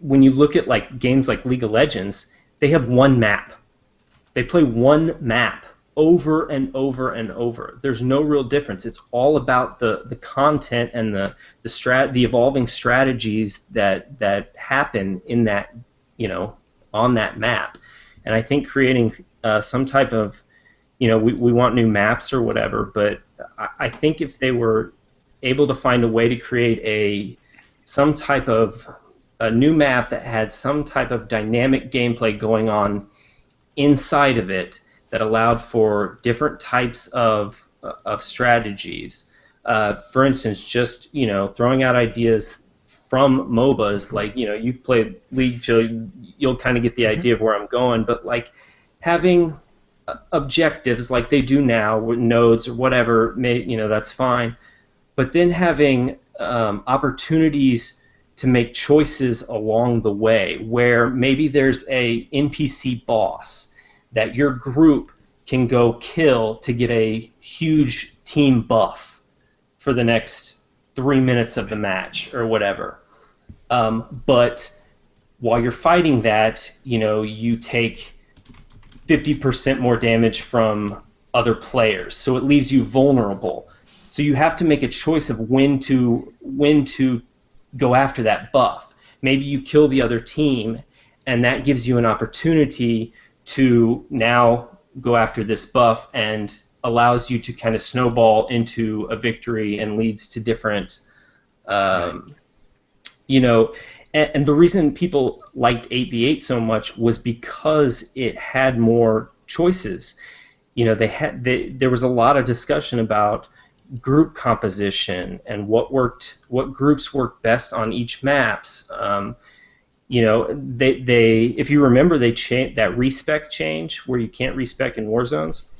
when you look at like games like League of Legends, they have one map. They play one map over and over and over. There's no real difference. It's all about the content and the evolving strategies that happen in that, on that map. And I think creating some type of, we want new maps or whatever, but I think if they were able to find a way to create some type of a new map that had some type of dynamic gameplay going on inside of it that allowed for different types of strategies. For instance, just throwing out ideas from MOBAs, like you've played League, Joe, you'll kind of get the idea of where I'm going, but like having objectives like they do now with nodes or whatever, that's fine. But then having opportunities to make choices along the way, where maybe there's a NPC boss that your group can go kill to get a huge team buff for the next 3 minutes of the match or whatever. But while you're fighting that, you take 50% more damage from other players, so it leaves you vulnerable. So you have to make a choice of when to go after that buff. Maybe you kill the other team, and that gives you an opportunity to now go after this buff and allows you to kind of snowball into a victory and leads to different, and the reason people liked 8v8 so much was because it had more choices. There was a lot of discussion about group composition and what groups worked best on each maps. If you remember, they changed that respec change where you can't respec in war zones.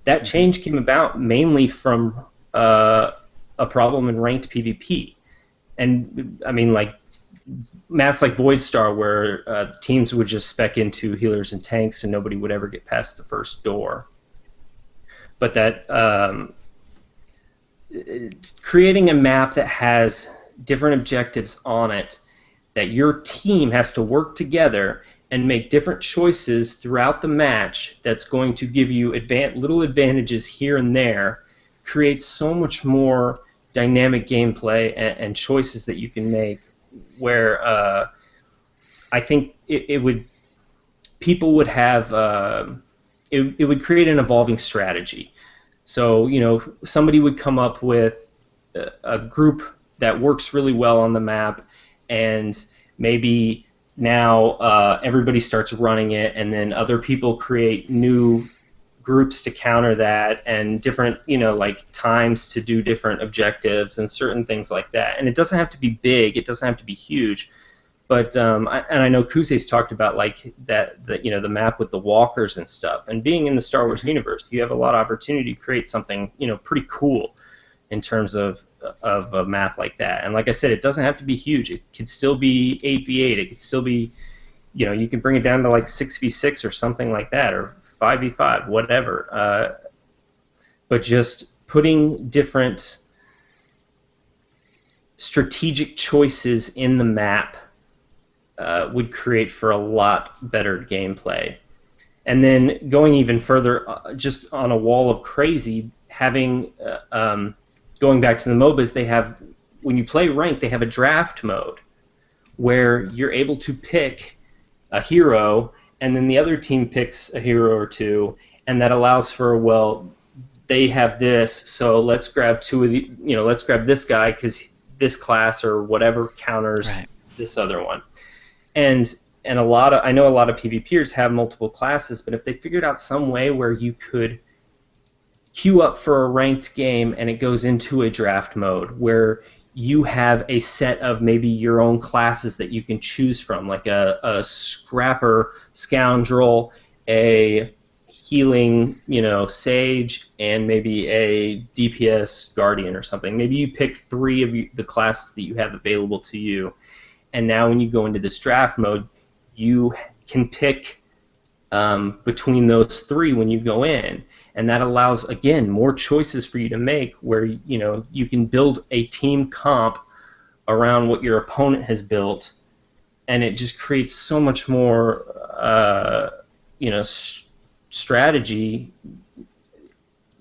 That change came about mainly from a problem in ranked PvP, and I mean like maps like Void Star where teams would just spec into healers and tanks and nobody would ever get past the first door. But that creating a map that has different objectives on it, that your team has to work together and make different choices throughout the match that's going to give you little advantages here and there, creates so much more dynamic gameplay and choices that you can make, where I think people would have, it would create an evolving strategy. So, somebody would come up with a group that works really well on the map, and maybe now everybody starts running it, and then other people create new groups to counter that, and different, like times to do different objectives and certain things like that. And it doesn't have to be big, it doesn't have to be huge. But I know Kusei's talked about like the map with the walkers and stuff, and being in the Star Wars universe, you have a lot of opportunity to create something pretty cool in terms of a map like that. And like I said, it doesn't have to be huge. It could still be 8v8. It could still be, you can bring it down to like 6v6 or something like that, or 5v5, whatever. But just putting different strategic choices in the map would create for a lot better gameplay. And then going even further, just on a wall of crazy, having going back to the MOBAs, when you play ranked, they have a draft mode where you're able to pick a hero, and then the other team picks a hero or two, and that allows for, well, they have this, so let's grab let's grab this guy because this class or whatever counters this other one. And and I know a lot of PvPers have multiple classes, but if they figured out some way where you could queue up for a ranked game and it goes into a draft mode where you have a set of maybe your own classes that you can choose from, like a scrapper scoundrel, a healing, sage, and maybe a DPS guardian or something. Maybe you pick three of the classes that you have available to you, and now when you go into this draft mode, you can pick between those three when you go in. And that allows, again, more choices for you to make where, you can build a team comp around what your opponent has built, and it just creates so much more, strategy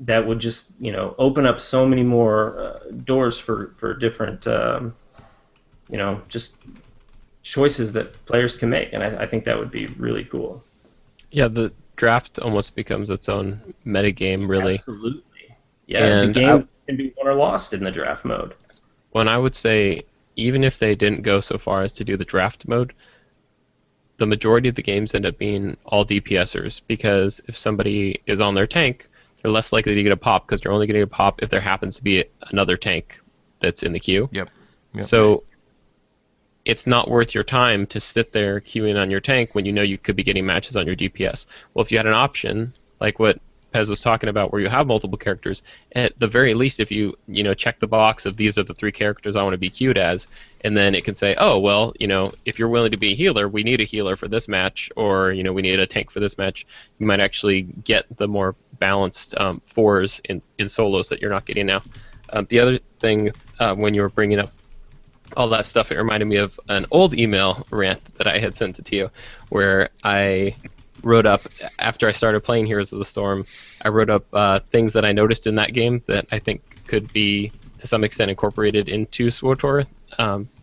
that would just, open up so many more doors for different, just choices that players can make. And I think that would be really cool. Yeah, the draft almost becomes its own metagame, really. Absolutely. Yeah, And the games can be won or lost in the draft mode. When I would say, even if they didn't go so far as to do the draft mode, the majority of the games end up being all DPSers, because if somebody is on their tank, they're less likely to get a pop, because they're only getting a pop if there happens to be another tank that's in the queue. Yep. So it's not worth your time to sit there queuing on your tank when you know you could be getting matches on your DPS. Well, if you had an option, like what Pez was talking about, where you have multiple characters, at the very least, if you check the box of these are the 3 characters I want to be queued as, and then it can say, oh, well, if you're willing to be a healer, we need a healer for this match, or we need a tank for this match. You might actually get the more balanced 4s in solos that you're not getting now. The other thing, when you were bringing up all that stuff, it reminded me of an old email rant that I had sent to Tio, where I wrote up, after I started playing Heroes of the Storm, I wrote up things that I noticed in that game that I think could be, to some extent, incorporated into SWTOR,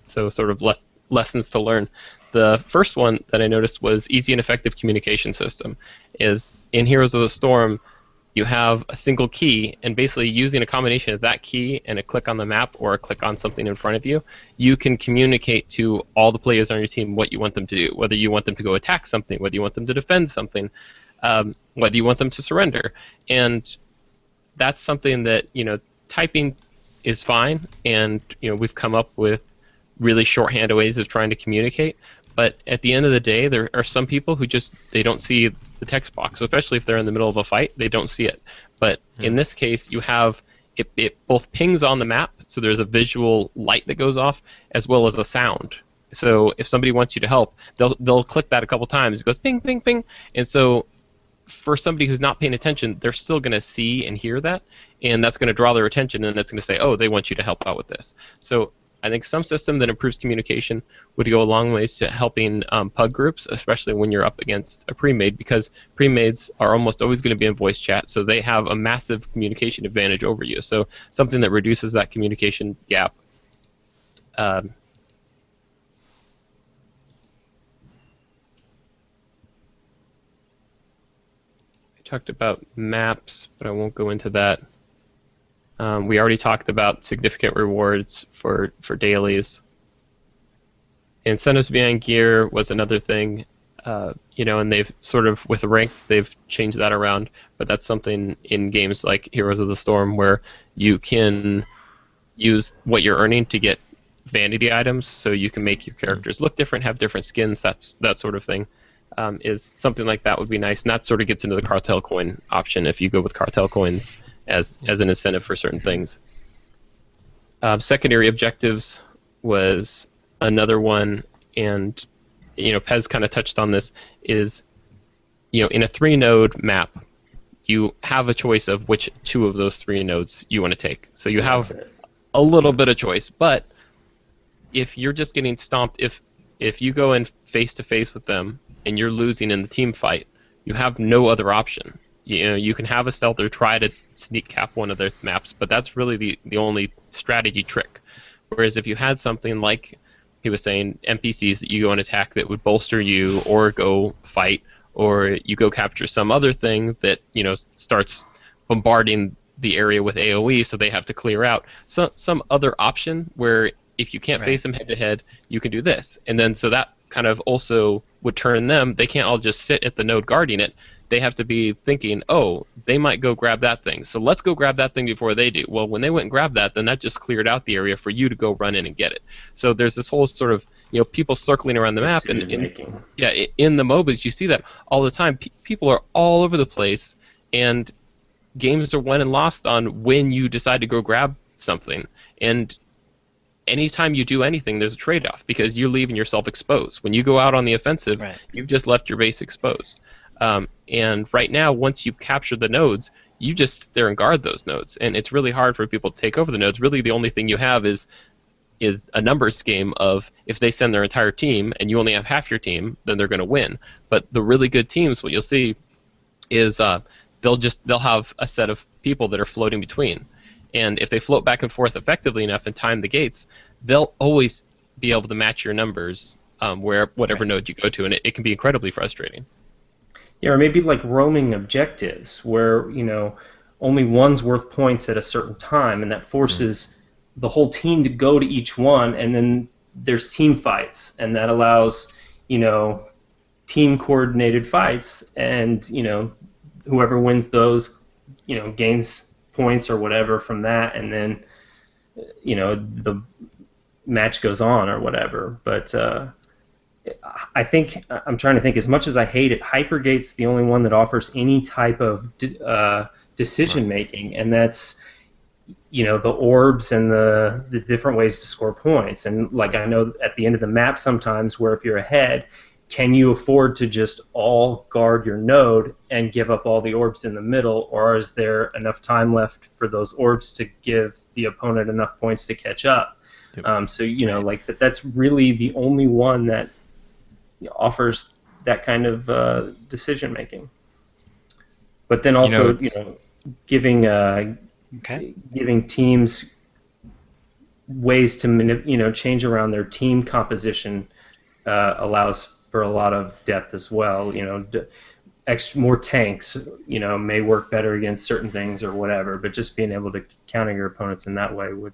so sort of lessons to learn. The first one that I noticed was easy and effective communication system. Is in Heroes of the Storm, you have a single key, and basically using a combination of that key and a click on the map or a click on something in front of you, you can communicate to all the players on your team what you want them to do, whether you want them to go attack something, whether you want them to defend something, whether you want them to surrender. And that's something that, typing is fine, and, we've come up with really shorthand ways of trying to communicate. But at the end of the day, there are some people who they don't see the text box, especially if they're in the middle of a fight, they don't see it. But in this case, you have it both pings on the map, so there's a visual light that goes off, as well as a sound. So if somebody wants you to help, they'll click that a couple times. It goes ping, ping, ping. And so for somebody who's not paying attention, they're still going to see and hear that, and that's going to draw their attention, and it's going to say, oh, they want you to help out with this. So I think some system that improves communication would go a long ways to helping pug groups, especially when you're up against a pre-made, because pre-mades are almost always going to be in voice chat, so they have a massive communication advantage over you. So something that reduces that communication gap. I talked about maps, but I won't go into that. We already talked about significant rewards for dailies. Incentives behind gear was another thing, and they've sort of, with ranked, they've changed that around, but that's something in games like Heroes of the Storm where you can use what you're earning to get vanity items, so you can make your characters look different, have different skins, that sort of thing. Is something like that would be nice, and that sort of gets into the cartel coin option if you go with cartel coins as an incentive for certain things. Secondary objectives was another one, and Pez kind of touched on this, is in a 3-node map, you have a choice of which 2 of those 3 nodes you want to take. So you have a little bit of choice, but if you're just getting stomped, if you go in face-to-face with them and you're losing in the team fight, you have no other option. You can have a stealth or try to sneak cap one of their maps, but that's really the only strategy trick. Whereas if you had something like, he was saying, NPCs that you go and attack that would bolster you, or go fight, or you go capture some other thing that starts bombarding the area with AoE, so they have to clear out. So some other option where if you can't face them head to head, you can do this, and then so that kind of also would turn them, they can't all just sit at the node guarding it. They have to be thinking, oh, they might go grab that thing, so let's go grab that thing before they do. Well, when they went and grabbed that, then that just cleared out the area for you to go run in and get it. So there's this whole sort of, people circling around the map, and in the MOBAs you see that all the time. People are all over the place, and games are won and lost on when you decide to go grab something. And anytime you do anything, there's a trade-off, because you're leaving yourself exposed. When you go out on the offensive, Right. you've just left your base exposed. And right now, once you've captured the nodes, you just sit there and guard those nodes. And it's really hard for people to take over the nodes. Really, the only thing you have is a numbers game of, if they send their entire team and you only have half your team, then they're going to win. But the really good teams, what you'll see is they'll have a set of people that are floating between. And if they float back and forth effectively enough and time the gates, they'll always be able to match your numbers whatever node you go to, and it can be incredibly frustrating. Yeah, or maybe like roaming objectives where, only one's worth points at a certain time, and that forces the whole team to go to each one, and then there's team fights, and that allows, team coordinated fights, and, whoever wins those, gains points or whatever from that, and then, the match goes on or whatever. But I think, I'm trying to think, as much as I hate it, Hypergate's the only one that offers any type of decision making, and that's, the orbs and the different ways to score points. And like, I know at the end of the map sometimes, where if you're ahead, can you afford to just all guard your node and give up all the orbs in the middle, or is there enough time left for those orbs to give the opponent enough points to catch up? Yep. So that's really the only one that offers that kind of decision making. But then also, giving giving teams ways to change around their team composition allows for a lot of depth as well. More tanks, may work better against certain things or whatever. But just being able to counter your opponents in that way would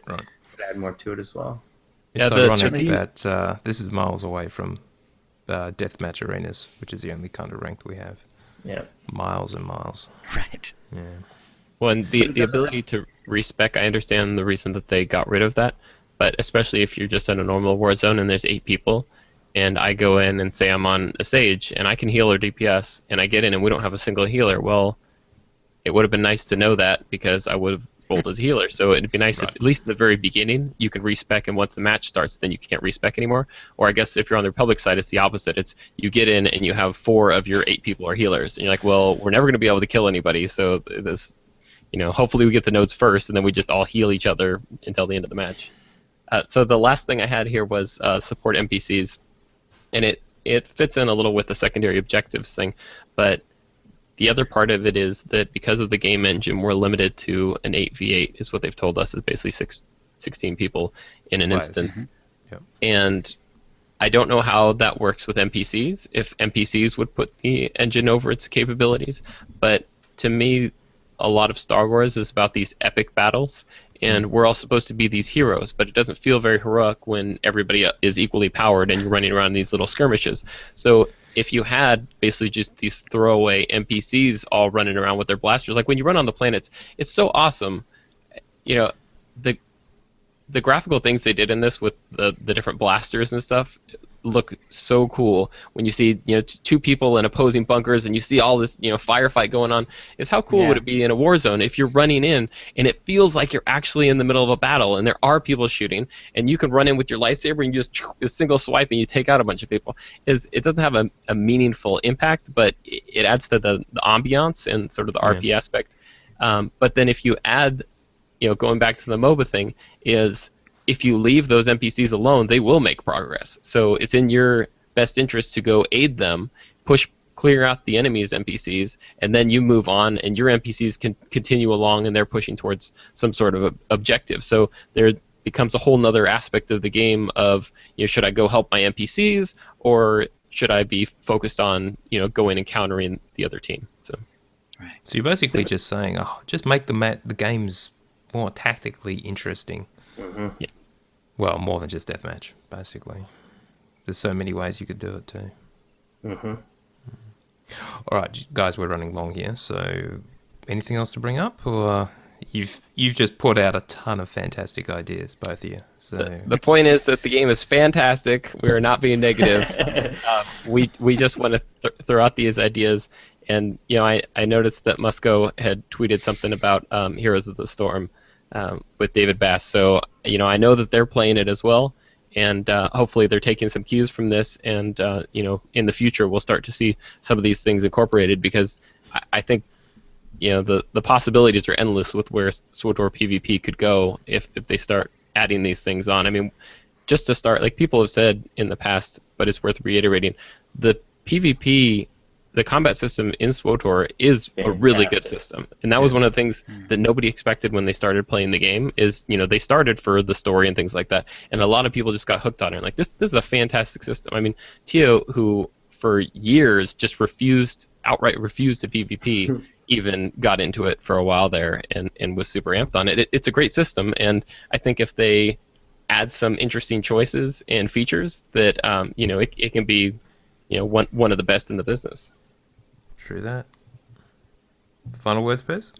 add more to it as well. It's ironic that this is miles away from deathmatch arenas, which is the only kind of ranked we have. Yeah. Miles and miles. Right. Yeah. Well, and the ability to respec, I understand the reason that they got rid of that, but especially if you're just in a normal war zone and there's 8 people, and I go in and say I'm on a Sage, and I can heal or DPS, and I get in and we don't have a single healer, well, it would have been nice to know that, because I would have rolled as a healer. So it'd be nice if, at least at the very beginning, you can respec, and once the match starts, then you can't respec anymore. Or I guess if you're on the Republic side, it's the opposite. It's you get in and you have 4 of your 8 people are healers, and you're like, well, we're never going to be able to kill anybody, so this, hopefully we get the nodes first, and then we just all heal each other until the end of the match. So the last thing I had here was support NPCs, and it fits in a little with the secondary objectives thing, but the other part of it is that because of the game engine, we're limited to an 8v8, is what they've told us, is basically 16 people in an instance. Mm-hmm. Yep. And I don't know how that works with NPCs, if NPCs would put the engine over its capabilities, but to me, a lot of Star Wars is about these epic battles, and we're all supposed to be these heroes, but it doesn't feel very heroic when everybody is equally powered and you're running around these little skirmishes. So if you had basically just these throwaway NPCs all running around with their blasters, like when you run on the planets, it's so awesome. The graphical things they did in this with the different blasters and stuff look so cool. When you see 2 people in opposing bunkers and you see all this firefight going on, is how cool would it be in a war zone if you're running in and it feels like you're actually in the middle of a battle and there are people shooting, and you can run in with your lightsaber and you just a single swipe and you take out a bunch of people. It doesn't have a meaningful impact, but it adds to the ambiance and sort of the RP aspect. But then if you add, going back to the MOBA thing, is if you leave those NPCs alone, they will make progress. So it's in your best interest to go aid them, clear out the enemy's NPCs, and then you move on, and your NPCs can continue along, and they're pushing towards some sort of objective. So there becomes a whole nother aspect of the game of, should I go help my NPCs, or should I be focused on, going and countering the other team? So you're basically just saying, just make the games more tactically interesting. Mm-hmm. Yeah. Well, more than just deathmatch, basically. There's so many ways you could do it too. Mm-hmm. All right, guys, we're running long here, so anything else to bring up, or you've just put out a ton of fantastic ideas, both of you. So The point is that the game is fantastic. We are not being negative. We just want to throw out these ideas. And I noticed that Musco had tweeted something about Heroes of the Storm with David Bass. So I know that they're playing it as well, and hopefully they're taking some cues from this. And in the future we'll start to see some of these things incorporated, because I think the possibilities are endless with where SWTOR PvP could go if they start adding these things on. I mean, just to start, like people have said in the past, but it's worth reiterating, the PvP, the combat system in SWTOR is a really good system. And that was one of the things that nobody expected when they started playing the game, is, they started for the story and things like that. And a lot of people just got hooked on it. Like, this is a fantastic system. I mean, Tio, who for years just outright refused to PvP, even got into it for a while there and was super amped on it. It's a great system, and I think if they add some interesting choices and features, that it can be one of the best in the business. true that. Final words, Pez?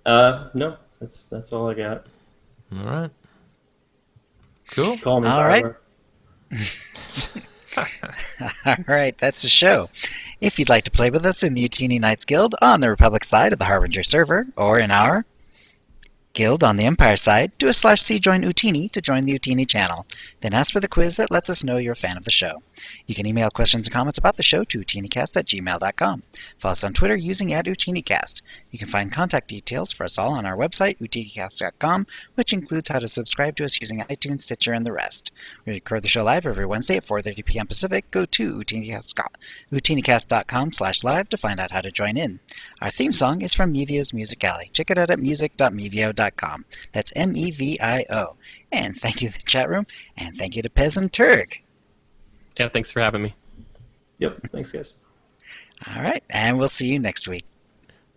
No, that's all I got. All right. Cool. Call me. All right. Barbara. All right, that's the show. If you'd like to play with us in the Utini Knights Guild on the Republic side of the Harbinger server, or in our Guild on the Empire side, do a /c join Utini to join the Utini channel. Then ask for the quiz that lets us know you're a fan of the show. You can email questions and comments about the show to OotiniCast@gmail.com. Follow us on Twitter using @OotiniCast. You can find contact details for us all on our website, OotiniCast.com, which includes how to subscribe to us using iTunes, Stitcher, and the rest. We record the show live every Wednesday at 4:30 p.m. Pacific. Go to OotiniCast.com/live to find out how to join in. Our theme song is from Mevio's Music Alley. Check it out at music.mevio.com. That's MEVIO. And thank you to the chat room, and thank you to Pez and Turg. Yeah, thanks for having me. Yep. Thanks, guys. All right, and we'll see you next week.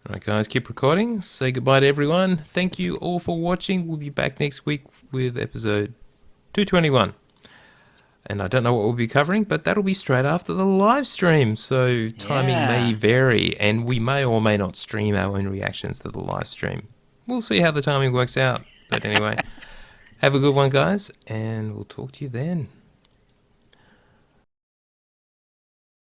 All right, guys, keep recording. Say goodbye to everyone. Thank you all for watching. We'll be back next week with episode 221. And I don't know what we'll be covering, but that'll be straight after the live stream. So timing may vary, and we may or may not stream our own reactions to the live stream. We'll see how the timing works out. But anyway, have a good one, guys, and we'll talk to you then.